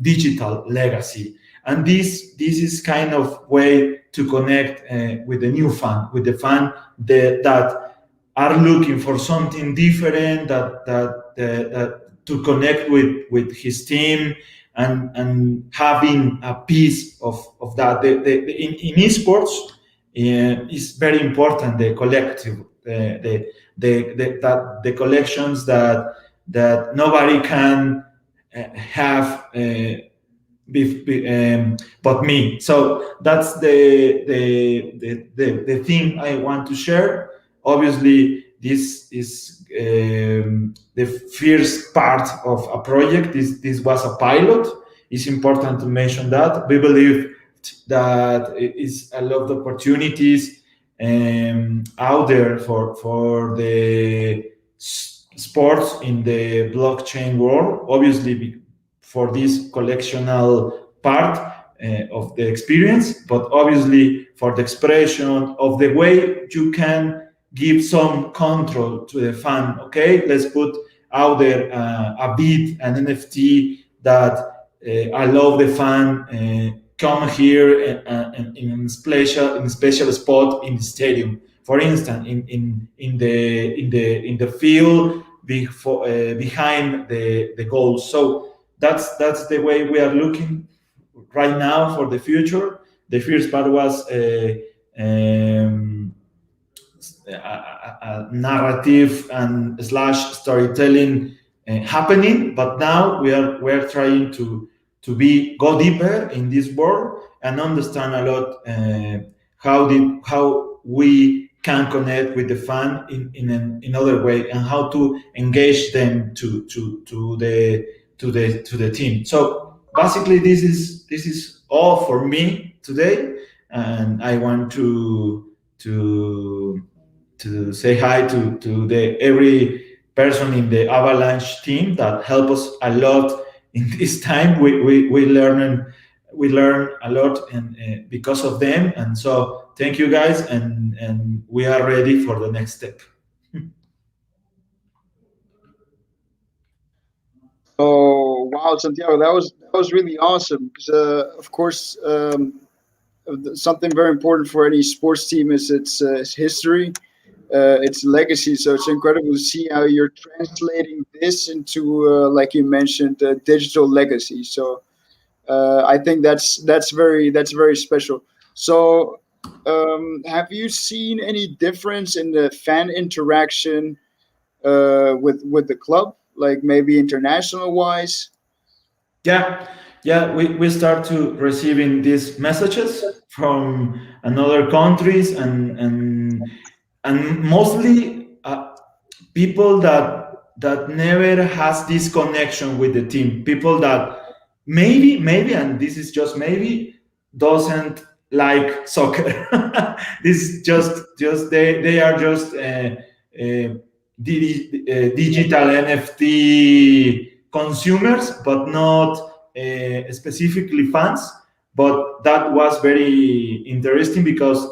digital legacy, and this is kind of way to connect with the new fan, with the fan that are looking for something different, that to connect with his team, and having a piece of that. In esports, is very important, the collective, the collections that nobody can have but me. So that's the thing I want to share. Obviously, this is the first part of a project. This was a pilot. It's important to mention that. We believe that it is a lot of opportunities out there for the sports in the blockchain world. Obviously, for this collectional part of the experience, but obviously for the expression of the way you can give some control to the fan. Okay, let's put out there a bid, an NFT that allow the fan come here in special spot in the stadium. For instance, in the field behind the goal. So that's the way we are looking right now for the future. The first part was a narrative and slash storytelling happening, but now we're trying to go deeper in this world and understand a lot how we can connect with the fan in other way, and how to engage them to the team. So basically, this is all for me today, and I want to say hi to the every person in the Avalanche team that help us a lot in this time. We learn a lot, and because of them. And so thank you guys, and we are ready for the next step. Oh wow, Santiago, that was really awesome. Because of course, something very important for any sports team is its history, its legacy. So it's incredible to see how you're translating this into, like you mentioned, digital legacy. So I think that's very special. So, have you seen any difference in the fan interaction with the club, like maybe international wise? Yeah, we start to receiving these messages from another countries, and mostly people that never has this connection with the team, people that maybe, and this is just maybe, doesn't like soccer. This is just they are just digital NFT consumers, but not specifically fans. But that was very interesting, because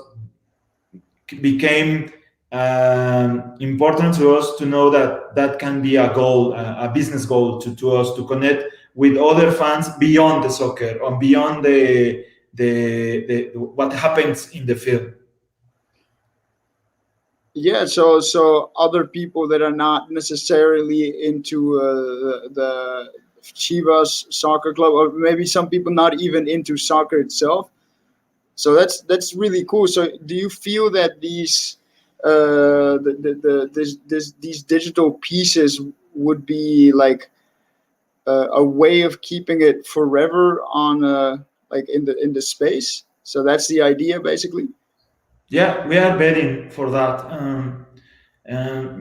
it became important to us to know that can be a goal, a business goal to us, to connect with other fans beyond the soccer, or beyond the what happens in the field. Yeah, so other people that are not necessarily into the Chivas soccer club, or maybe some people not even into soccer itself. So that's really cool. So do you feel that these these digital pieces would be like a way of keeping it forever on like in the space? So that's the idea, basically. Yeah, we are betting for that.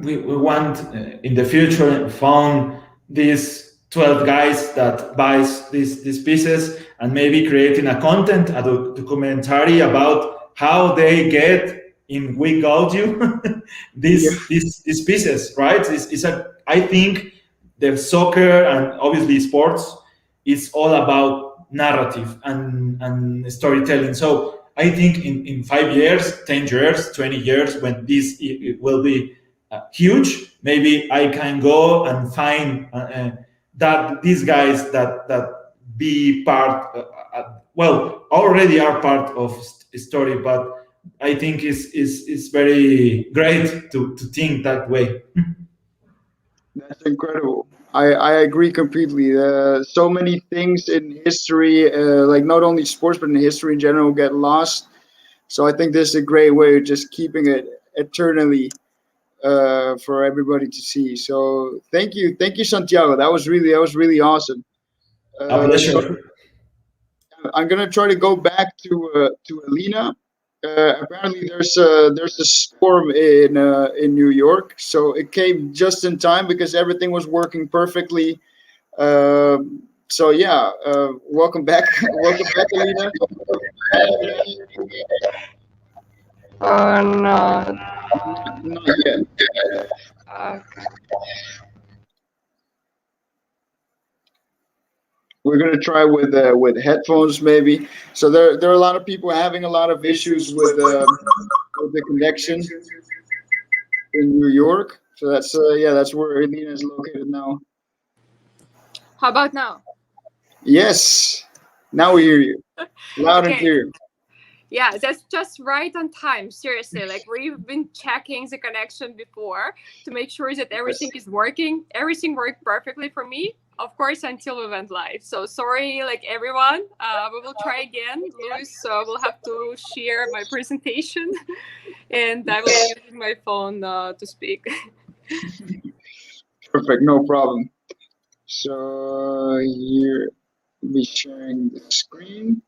We want in the future found these 12 guys that buys these pieces and maybe creating a content, a documentary about how they get in we got you Yeah. these pieces, right? It's a, I think the soccer and obviously sports is all about narrative and storytelling. So I think in 5 years, 10 years, 20 years, when this it will be huge, maybe I can go and find that these guys that be part, well, already are part of story, but I think is very great to think that way. That's incredible. I agree completely. So many things in history, like not only sports but in history in general, get lost. So I think this is a great way of just keeping it eternally for everybody to see. So thank you, Santiago. That was really awesome. A So pleasure. I'm gonna try to go back to Elena. Apparently, there's a storm in New York, so it came just in time because everything was working perfectly. So yeah, welcome back, welcome back, Elena. No. Not yet. Okay. We're gonna try with headphones maybe. So there are a lot of people having a lot of issues with the connection in New York. So that's yeah, that's where Elena is located now. How about now? Yes, now we hear you loud and Okay. clear. Yeah, that's just right on time. Seriously, like we've been checking the connection before to make sure that everything is working. Everything worked perfectly for me, of course, until we went live. So sorry, like everyone. We will try again. Luis will have to share my presentation, and I will be using my phone to speak. Perfect, no problem. So here be sharing the screen.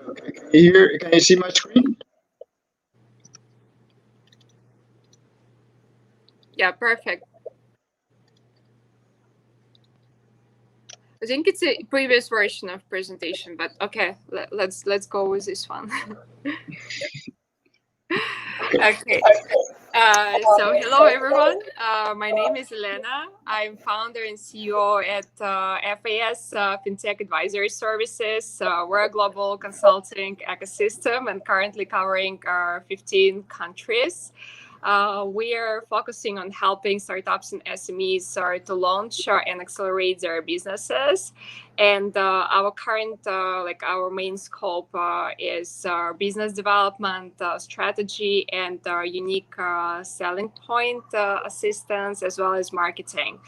Okay, can you hear? Can you see my screen? Yeah, perfect. I think it's a previous version of presentation, but okay, let's go with this one. Okay. So hello everyone. My name is Elena. I'm founder and CEO at FAS Fintech Advisory Services. We're a global consulting ecosystem and currently covering 15 countries. We are focusing on helping startups and SMEs to launch and accelerate their businesses. And our current, like our main scope is business development, strategy, and unique selling point assistance, as well as marketing,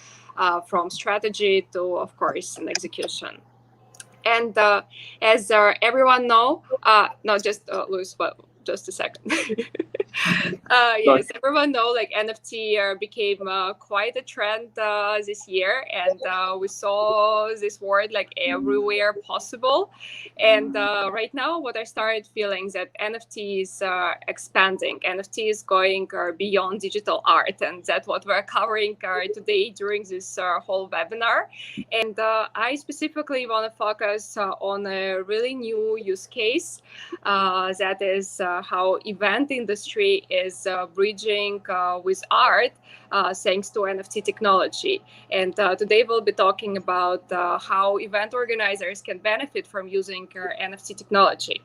from strategy to, of course, an execution. And as everyone know, not just Luis, but just a second. Yes, everyone know like NFT became quite a trend this year, and we saw this word like everywhere possible. And right now, what I started feeling is that NFT is expanding. NFT is going beyond digital art, and that's what we're covering today during this whole webinar. And I specifically want to focus on a really new use case, that is how event industry is bridging with art thanks to NFT technology. And today we'll be talking about how event organizers can benefit from using NFT technology.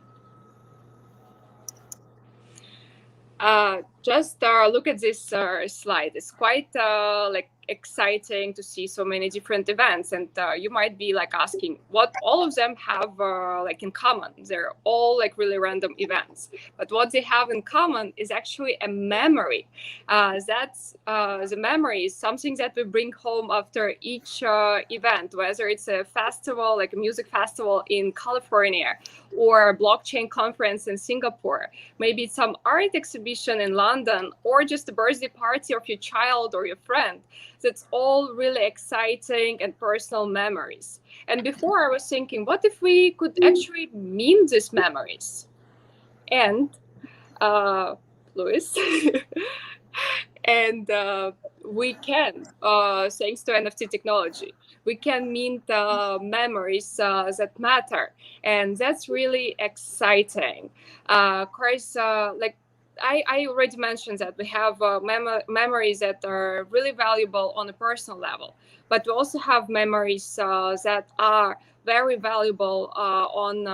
Just look at this slide. It's quite like exciting to see so many different events. And you might be like asking what all of them have like in common. They're all like really random events, but what they have in common is actually a memory. That's the memory is something that we bring home after each event, whether it's a festival, like a music festival in California, or a blockchain conference in Singapore, maybe some art exhibition in London, or just a birthday party of your child or your friend. That's all really exciting and personal memories. And before I was thinking, what if we could actually mean these memories? And Louis, and we can, thanks to NFT technology, we can mint memories that matter, and that's really exciting. Of course, like I already mentioned that we have memories that are really valuable on a personal level, but we also have memories that are very valuable on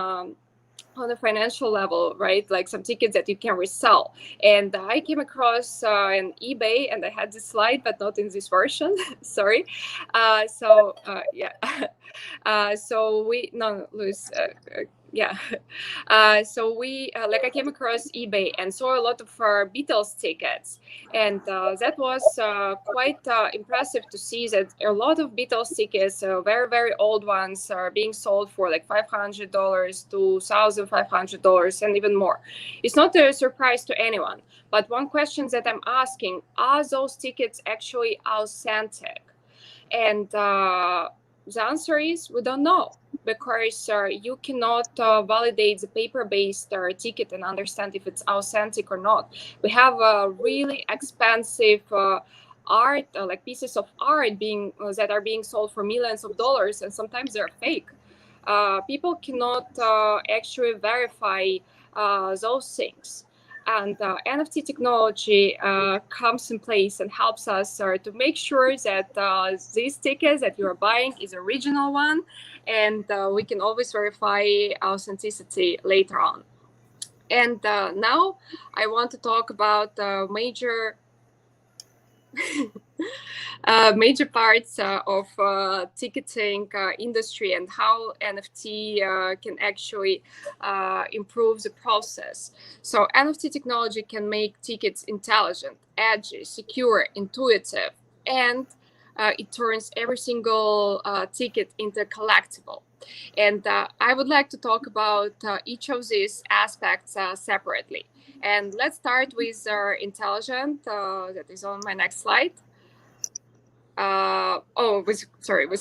a financial level, right? Like some tickets that you can resell. And I came across an eBay, and I had this slide, but not in this version. Sorry. So we, no, Luis, yeah. So we, like I came across eBay and saw a lot of Beatles tickets. And that was quite impressive to see that a lot of Beatles tickets, very, very old ones, are being sold for like $500 to $1,500 and even more. It's not a surprise to anyone. But one question that I'm asking, are those tickets actually authentic? And the answer is we don't know, because you cannot validate the paper-based ticket and understand if it's authentic or not. We have really expensive art, like pieces of art that are being sold for millions of dollars, and sometimes they're fake. People cannot actually verify those things. And NFT technology comes in place and helps us to make sure that these tickets that you are buying is original one, and we can always verify authenticity later on. And now I want to talk about major major parts of ticketing industry and how NFT can actually improve the process. So NFT technology can make tickets intelligent, edgy, secure, intuitive, and it turns every single ticket into a collectible. And I would like to talk about each of these aspects separately. And let's start with intelligent, that is on my next slide. With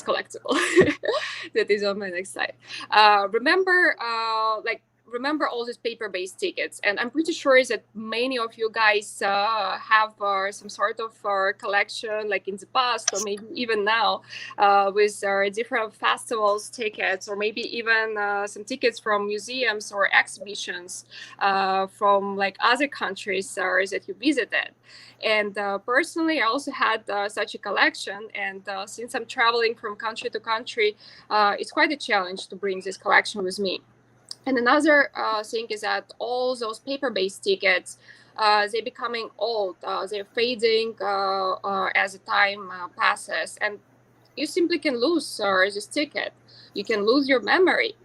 collectible. That is on my next slide. Remember all these paper-based tickets, and I'm pretty sure that many of you guys have some sort of collection, like in the past, or maybe even now, with different festivals tickets, or maybe even some tickets from museums or exhibitions from like other countries that you visited. And personally, I also had such a collection, and since I'm traveling from country to country, it's quite a challenge to bring this collection with me. And another thing is that all those paper-based tickets, they're becoming old, they're fading as the time passes, and you simply can lose this ticket. You can lose your memory.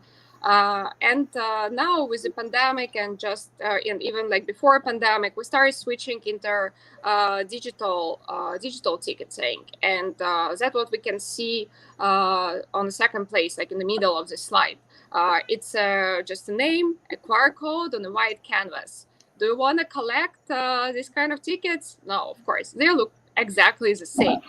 And now with the pandemic and and even like before pandemic, we started switching into digital ticketing, and that's what we can see on the second place, like in the middle of the slide. It's just a name, a QR code on a white canvas. Do you want to collect this kind of tickets? No, of course, they look exactly the same.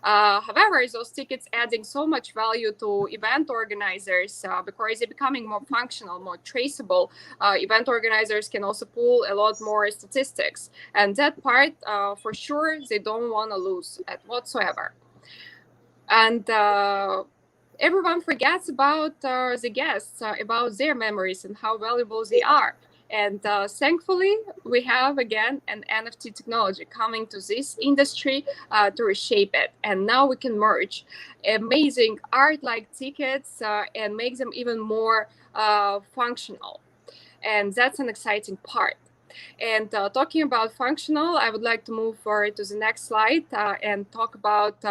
However, those tickets adding so much value to event organizers because they're becoming more functional, more traceable. Event organizers can also pull a lot more statistics, and that part, for sure, they don't want to lose at whatsoever. And everyone forgets about the guests, about their memories and how valuable they are. And thankfully, we have, again, an NFT technology coming to this industry to reshape it. And now we can merge amazing art-like tickets and make them even more functional. And that's an exciting part. And talking about functional, I would like to move forward to the next slide and talk about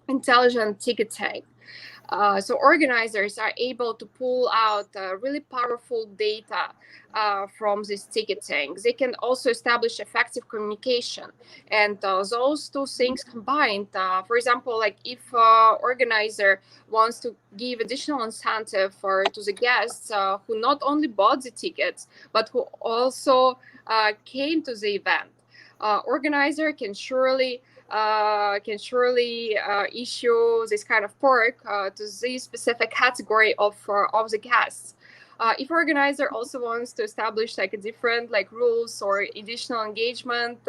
intelligent ticketing. So organizers are able to pull out really powerful data from this ticketing. They can also establish effective communication. And those two things combined, for example, like if organizer wants to give additional incentive to the guests who not only bought the tickets, but who also came to the event, organizer can surely issue this kind of perk to this specific category of the guests. If organizer also wants to establish like a different like rules or additional engagement,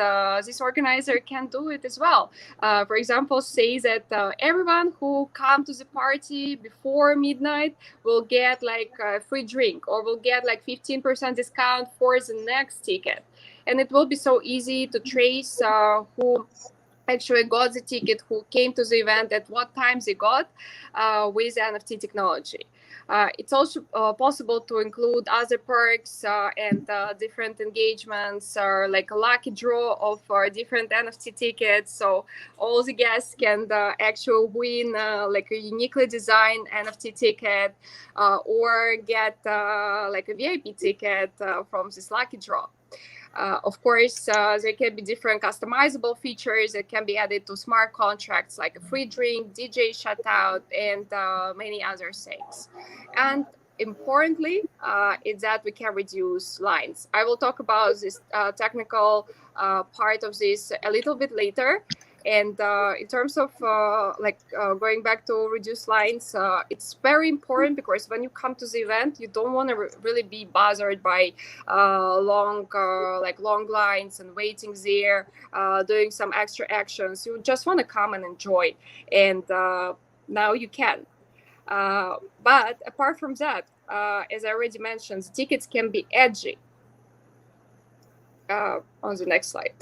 this organizer can do it as well. For example, say that everyone who come to the party before midnight will get like a free drink, or will get like 15% discount for the next ticket. And it will be so easy to trace who actually got the ticket, who came to the event, at what time they got with NFT technology. It's also possible to include other perks and different engagements, or like a lucky draw of different NFT tickets. So all the guests can actually win like a uniquely designed NFT ticket or get like a VIP ticket from this lucky draw. Of course, there can be different customizable features that can be added to smart contracts, like a free drink, DJ shutout, and many other things. And importantly, is that we can reduce lines. I will talk about this technical part of this a little bit later. And in terms of going back to reduce lines, it's very important, because when you come to the event, you don't want to really be bothered by long lines and waiting there, doing some extra actions. You just want to come and enjoy, and now you can. But apart from that, as I already mentioned, the tickets can be edgy. On the next slide.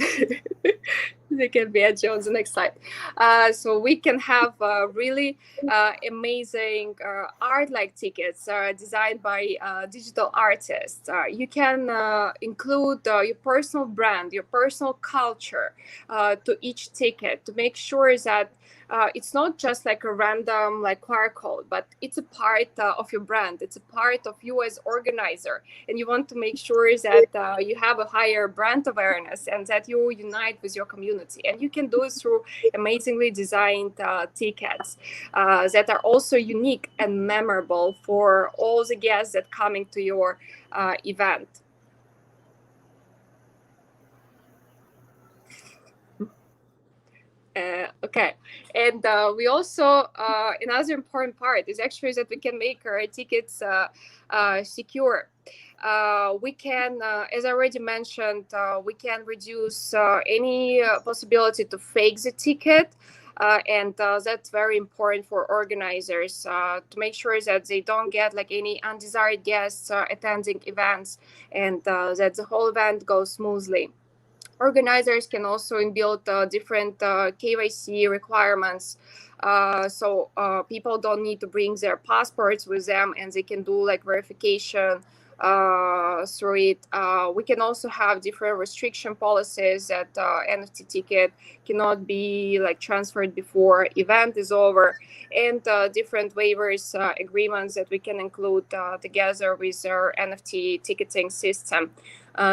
They can be edgy on the next slide. So we can have really amazing art-like tickets designed by digital artists. You can include your personal brand, your personal culture to each ticket, to make sure that it's not just like a random like QR code, but it's a part of your brand. It's a part of you as organizer, and you want to make sure that you have a higher brand awareness and that you unite with your community. And you can do it through amazingly designed tickets that are also unique and memorable for all the guests that coming to your event. Okay, and we also another important part is actually that we can make our tickets secure. We can, as I already mentioned, we can reduce any possibility to fake the ticket. And that's very important for organizers to make sure that they don't get like any undesired guests attending events, and that the whole event goes smoothly. Organizers can also inbuild different KYC requirements. So people don't need to bring their passports with them, and they can do like verification through it. We can also have different restriction policies that NFT ticket cannot be like transferred before event is over, and different waivers agreements that we can include together with our NFT ticketing system.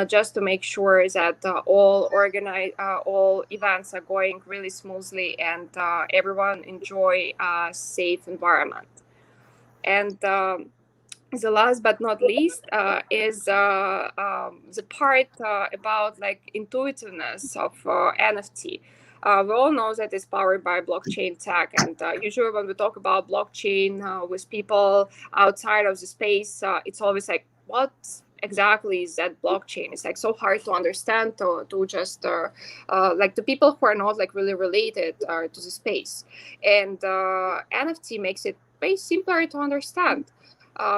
Just to make sure that all events are going really smoothly and everyone enjoy a safe environment. And the last but not least is the part about like intuitiveness of NFT. We all know that it's powered by blockchain tech, and usually when we talk about blockchain with people outside of the space, it's always like, what exactly is that blockchain? It's like so hard to understand to just like the people who are not like really related to the space. And NFT makes it way simpler to understand.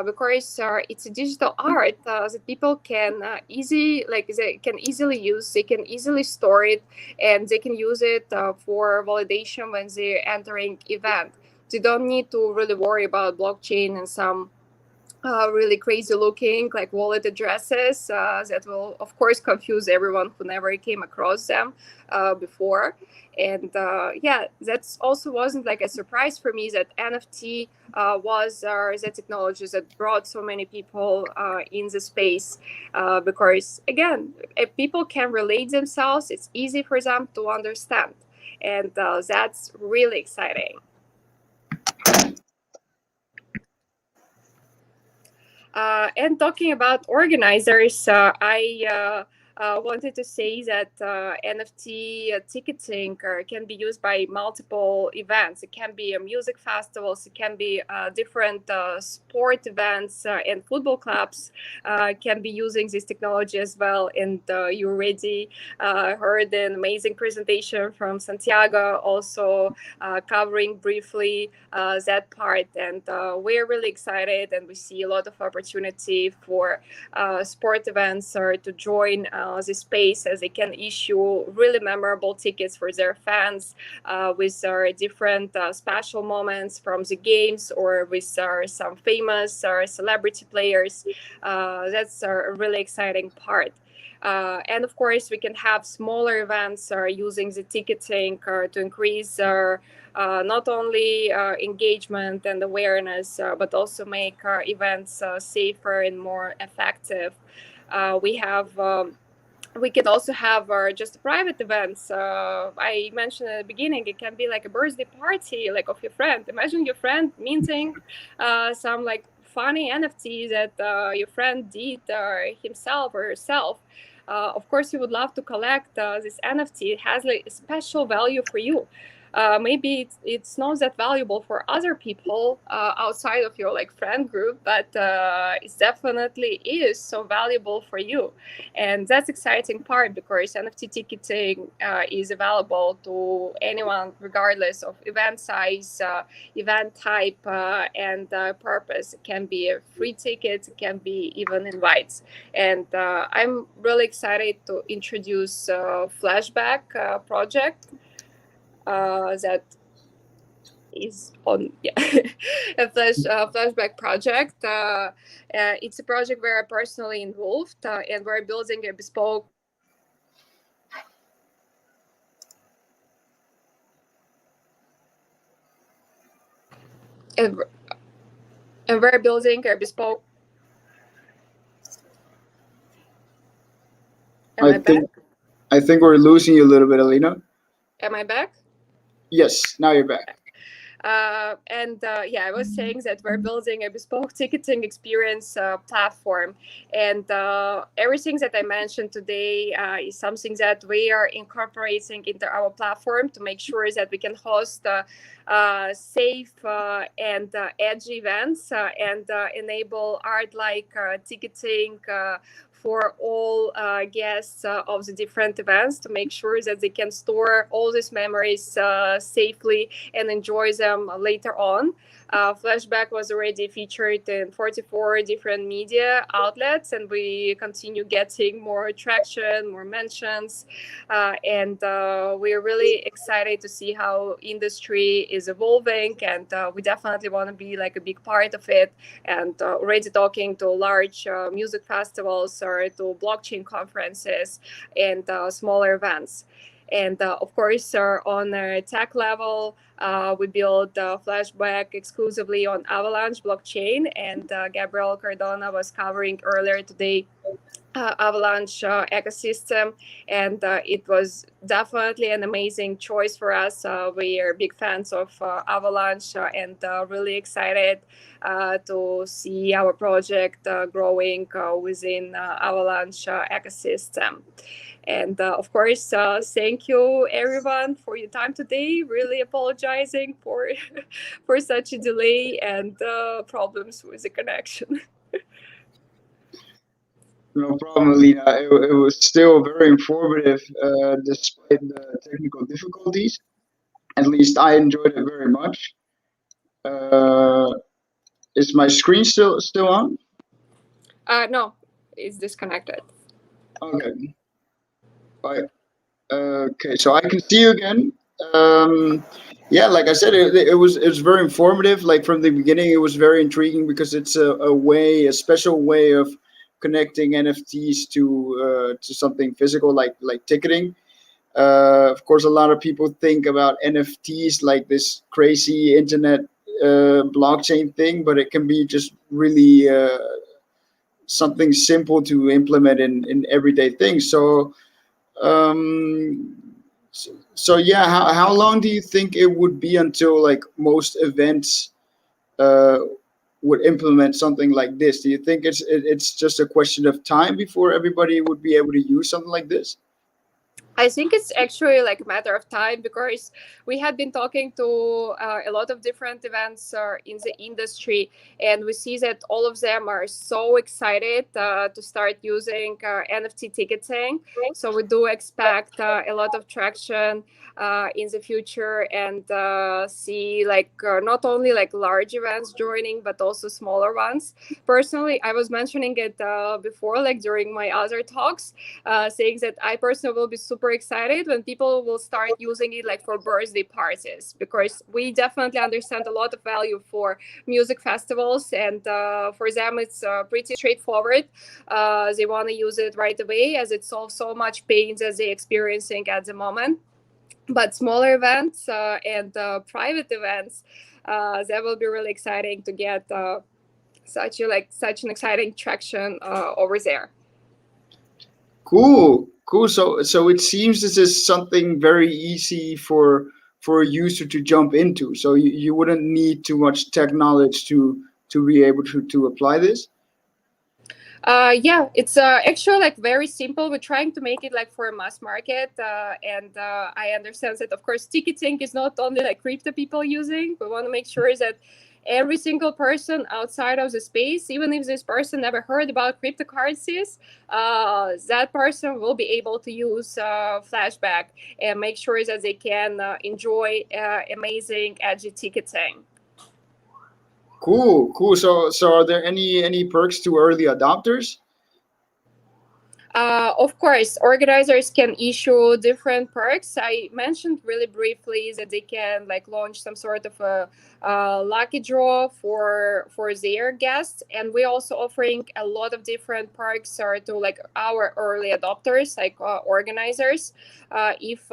Because it's a digital art that people can they can easily use, they can easily store it, and they can use it for validation when they're entering event. They don't need to really worry about blockchain and some really crazy looking like wallet addresses that will of course confuse everyone who never came across them before. And yeah, that's also wasn't like a surprise for me that NFT was the technology that brought so many people in the space, because again, if people can relate themselves, it's easy for them to understand, and that's really exciting. And talking about organizers, I wanted to say that NFT ticketing can be used by multiple events. It can be music festivals, it can be different sport events, and football clubs can be using this technology as well. And you already heard an amazing presentation from Santiago, also covering briefly that part. And we're really excited, and we see a lot of opportunity for sport events or to join the space, as they can issue really memorable tickets for their fans with different special moments from the games, or with some famous celebrity players. That's a really exciting part. And of course, we can have smaller events using the ticketing to increase not only engagement and awareness, but also make events safer and more effective. We could also have just private events. I mentioned at the beginning, it can be like a birthday party, like of your friend. Imagine your friend minting some like funny NFT that your friend did himself or herself. Of course, you would love to collect this NFT. It has like a special value for you. Maybe it's not that valuable for other people outside of your like friend group, but it definitely is so valuable for you. And that's exciting part, because NFT ticketing is available to anyone regardless of event size, event type, and purpose. It can be a free ticket, it can be even invites. And I'm really excited to introduce Flashback project that is on a flashback project. It's a project where I'm personally involved, and we're building a bespoke and we're building a bespoke. I think we're losing you a little bit, Elena. Am I back? Yes, now you're back. Yeah, I was saying that we're building a bespoke ticketing experience platform, and everything that I mentioned today is something that we are incorporating into our platform to make sure that we can host safe and edgy events and enable art-like ticketing for all guests of the different events, to make sure that they can store all these memories safely and enjoy them later on. Flashback was already featured in 44 different media outlets, and we continue getting more traction, more mentions, and we're really excited to see how industry is evolving, and we definitely want to be like a big part of it, and already talking to large music festivals or to blockchain conferences and smaller events. And of course, on a tech level, we built Flashback exclusively on Avalanche blockchain, and Gabriel Cardona was covering earlier today Avalanche ecosystem, and it was definitely an amazing choice for us. We are big fans of Avalanche, and really excited to see our project growing within Avalanche ecosystem. And of course, thank you everyone for your time today. Really apologizing for for such a delay and problems with the connection. No problem, Alina. It was still very informative despite the technical difficulties. At least I enjoyed it very much. Is my screen still on? No, it's disconnected. Okay. Right. Okay, so I can see you again. Yeah, like I said, it was very informative. Like from the beginning, it was very intriguing because it's a special way of connecting NFTs to something physical, like ticketing. Of course, a lot of people think about NFTs like this crazy internet blockchain thing, but it can be just really something simple to implement in everyday things. Um, so yeah, how long do you think it would be until like most events uh, would implement something like this? Do you think it's just a question of time before everybody would be able to use something like this? I think it's actually like a matter of time because we had been talking to a lot of different events in the industry, and we see that all of them are so excited to start using NFT ticketing. So we do expect a lot of traction in the future, and see like not only like large events joining, but also smaller ones. Personally, I was mentioning it before, like during my other talks, saying that I personally will be super excited when people will start using it like for birthday parties, because we definitely understand a lot of value for music festivals, and for them it's pretty straightforward. They want to use it right away as it solves so much pain that they're experiencing at the moment. But smaller events and private events, that will be really exciting to get such an exciting traction over there. Cool. So it seems this is something very easy for a user to jump into. So you wouldn't need too much tech knowledge to be able to apply this. Yeah, it's actually like very simple. We're trying to make it like for a mass market, and I understand that of course ticketing is not only like crypto people using. We want to make sure that every single person outside of the space, even if this person never heard about cryptocurrencies, that person will be able to use Flashback and make sure that they can enjoy amazing edgy ticketing. Cool. So are there any perks to early adopters? Of course, organizers can issue different perks. I mentioned really briefly that they can like launch some sort of a lucky draw for their guests, and we're also offering a lot of different perks to like our early adopters, like organizers. If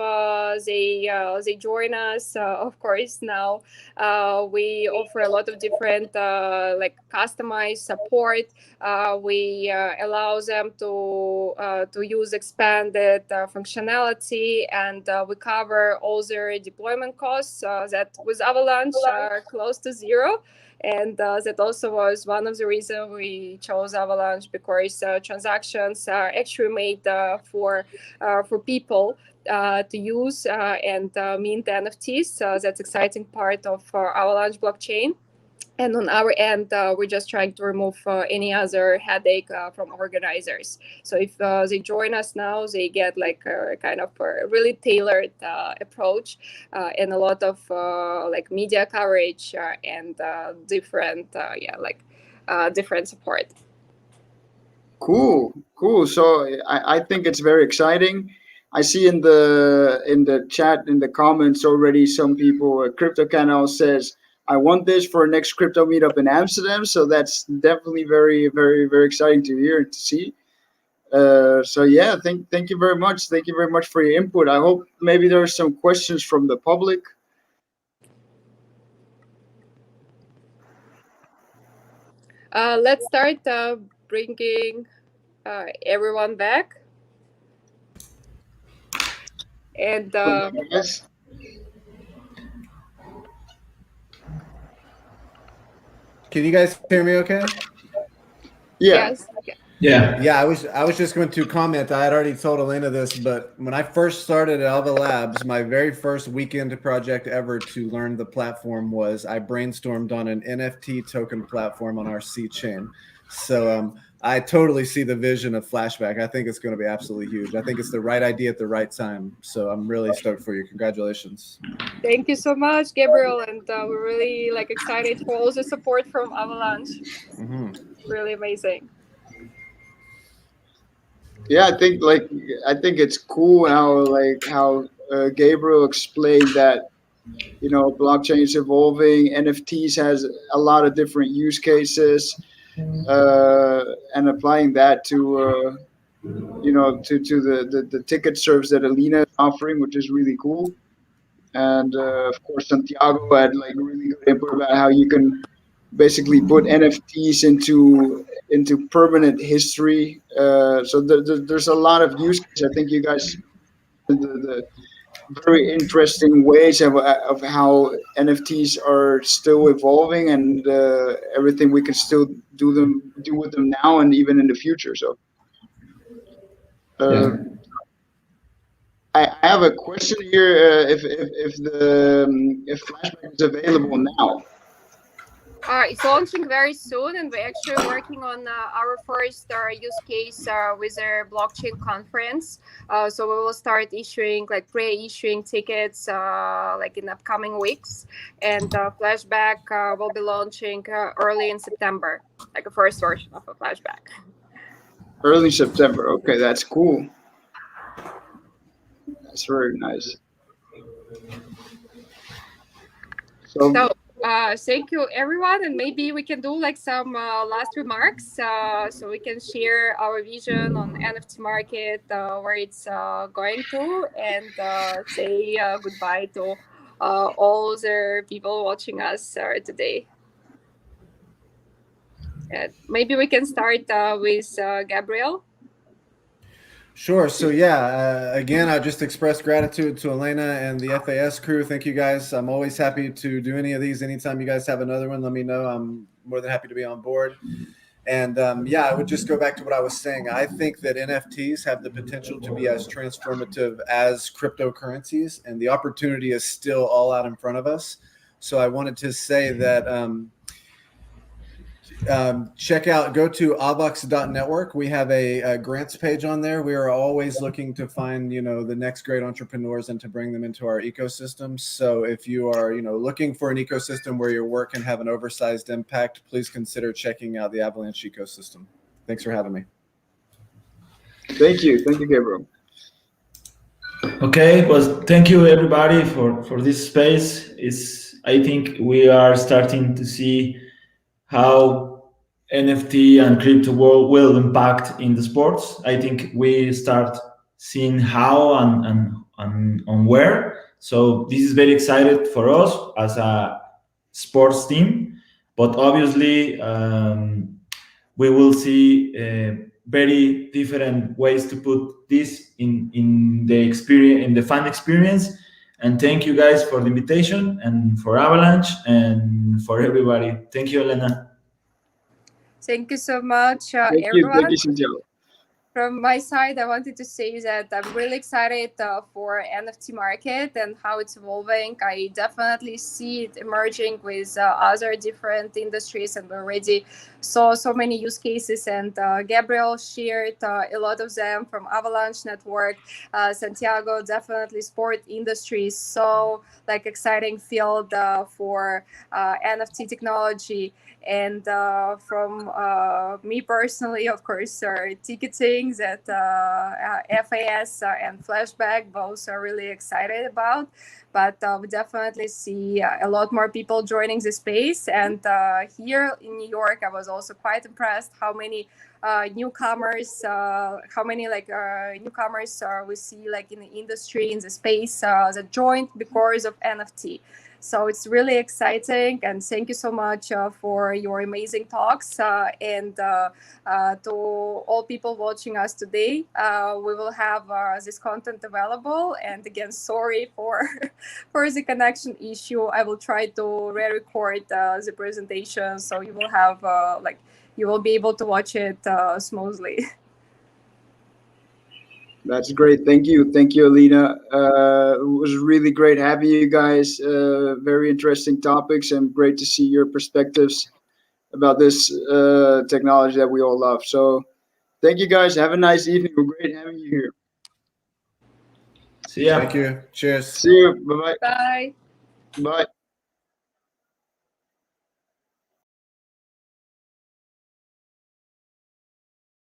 they join us, of course now we offer a lot of different like customized support. We allow them to use expanded functionality, and we cover all their deployment costs that with Avalanche are close to zero. And that also was one of the reasons we chose Avalanche, because transactions are actually made for people to use and mint NFTs. That's exciting part of Avalanche blockchain. And on our end, we're just trying to remove any other headache from organizers. So if they join us now, they get like a kind of a really tailored approach and a lot of like media coverage and different, different support. Cool. So I think it's very exciting. I see in the chat in the comments already some people. Crypto Canal says I want this for next crypto meetup in Amsterdam. So that's definitely very exciting to hear and to see. So yeah, thank you very much. Thank you very much for your input. I hope maybe there are some questions from the public. Let's start bringing everyone back. And Yes. Can you guys hear me okay? Yeah. yes. Yeah. I was just going to comment. I had already told Elena this, but when I first started at Alva Labs, my very first weekend project ever to learn the platform was I brainstormed on an NFT token platform on our C chain. So I totally see the vision of Flashback. I think it's going to be absolutely huge. I think it's the right idea at the right time. So I'm really stoked for you. Congratulations. Thank you so much, Gabriel, and we're really like excited for all the support from Avalanche. Mm-hmm. Really amazing. Yeah, I think it's cool how Gabriel explained that blockchain is evolving. NFTs has a lot of different use cases, and applying that to the ticket service that Elena is offering, which is really cool. And of course, Santiago had like really good input about how you can basically put NFTs into permanent history. So there's a lot of use cases. I think you guys the very interesting ways of how NFTs are still evolving, and everything we can still do with them now and even in the future. So Yeah. I have a question here. If Flashback is available now. It's launching very soon, and we're actually working on our first use case with our blockchain conference. So we will start issuing, like pre-issuing tickets like in upcoming weeks, and Flashback will be launching early in September, like a first version of a Flashback. Early September. Okay, that's cool. That's very nice. So thank you, everyone, and maybe we can do like some last remarks, so we can share our vision on NFT market, where it's going to, and say goodbye to all the people watching us today. Maybe we can start with Gabriel. Sure. So yeah, again, I just express gratitude to Elena and the FAS crew. Thank you guys. I'm always happy to do any of these. Anytime you guys have another one, let me know. I'm more than happy to be on board. And yeah, I would just go back to what I was saying. I think that NFTs have the potential to be as transformative as cryptocurrencies, and the opportunity is still all out in front of us. So I wanted to say that go to avux.network. We have a grants page on there. We are always looking to find, the next great entrepreneurs and to bring them into our ecosystem. So if you are, looking for an ecosystem where your work can have an oversized impact, please consider checking out the Avalanche ecosystem. Thanks for having me. Thank you, Gabriel. Okay, well, thank you everybody for this space. I think we are starting to see how NFT and crypto world will impact in the sports. I think we start seeing how and where. So this is very excited for us as a sports team, but obviously we will see very different ways to put this in the experience, in the fan experience. And thank you guys for the invitation, and for Avalanche, and for everybody. Thank you, Elena. Thank you so much, Thank everyone. you, Santiago. From my side, I wanted to say that I'm really excited for NFT market and how it's evolving. I definitely see it emerging with other different industries, and we already saw so many use cases, and Gabriel shared a lot of them from Avalanche Network. Santiago, definitely sport industry, so like exciting field for NFT technology. And from me personally, of course, ticketing that FAS and Flashback both are really excited about. But we definitely see a lot more people joining the space. And here in New York, I was also quite impressed how many newcomers, newcomers we see like in the industry, in the space that joined because of NFT. So it's really exciting, and thank you so much for your amazing talks, and to all people watching us today. We will have this content available, and again, sorry for for the connection issue. I will try to re-record the presentation, so you will have you will be able to watch it smoothly. That's great. Thank you, Elena. It was really great having you guys. Very interesting topics, and great to see your perspectives about this technology that we all love. So, thank you guys. Have a nice evening. We're great having you here. See ya. Thank you. Cheers. See you. Bye-bye. Bye. Bye.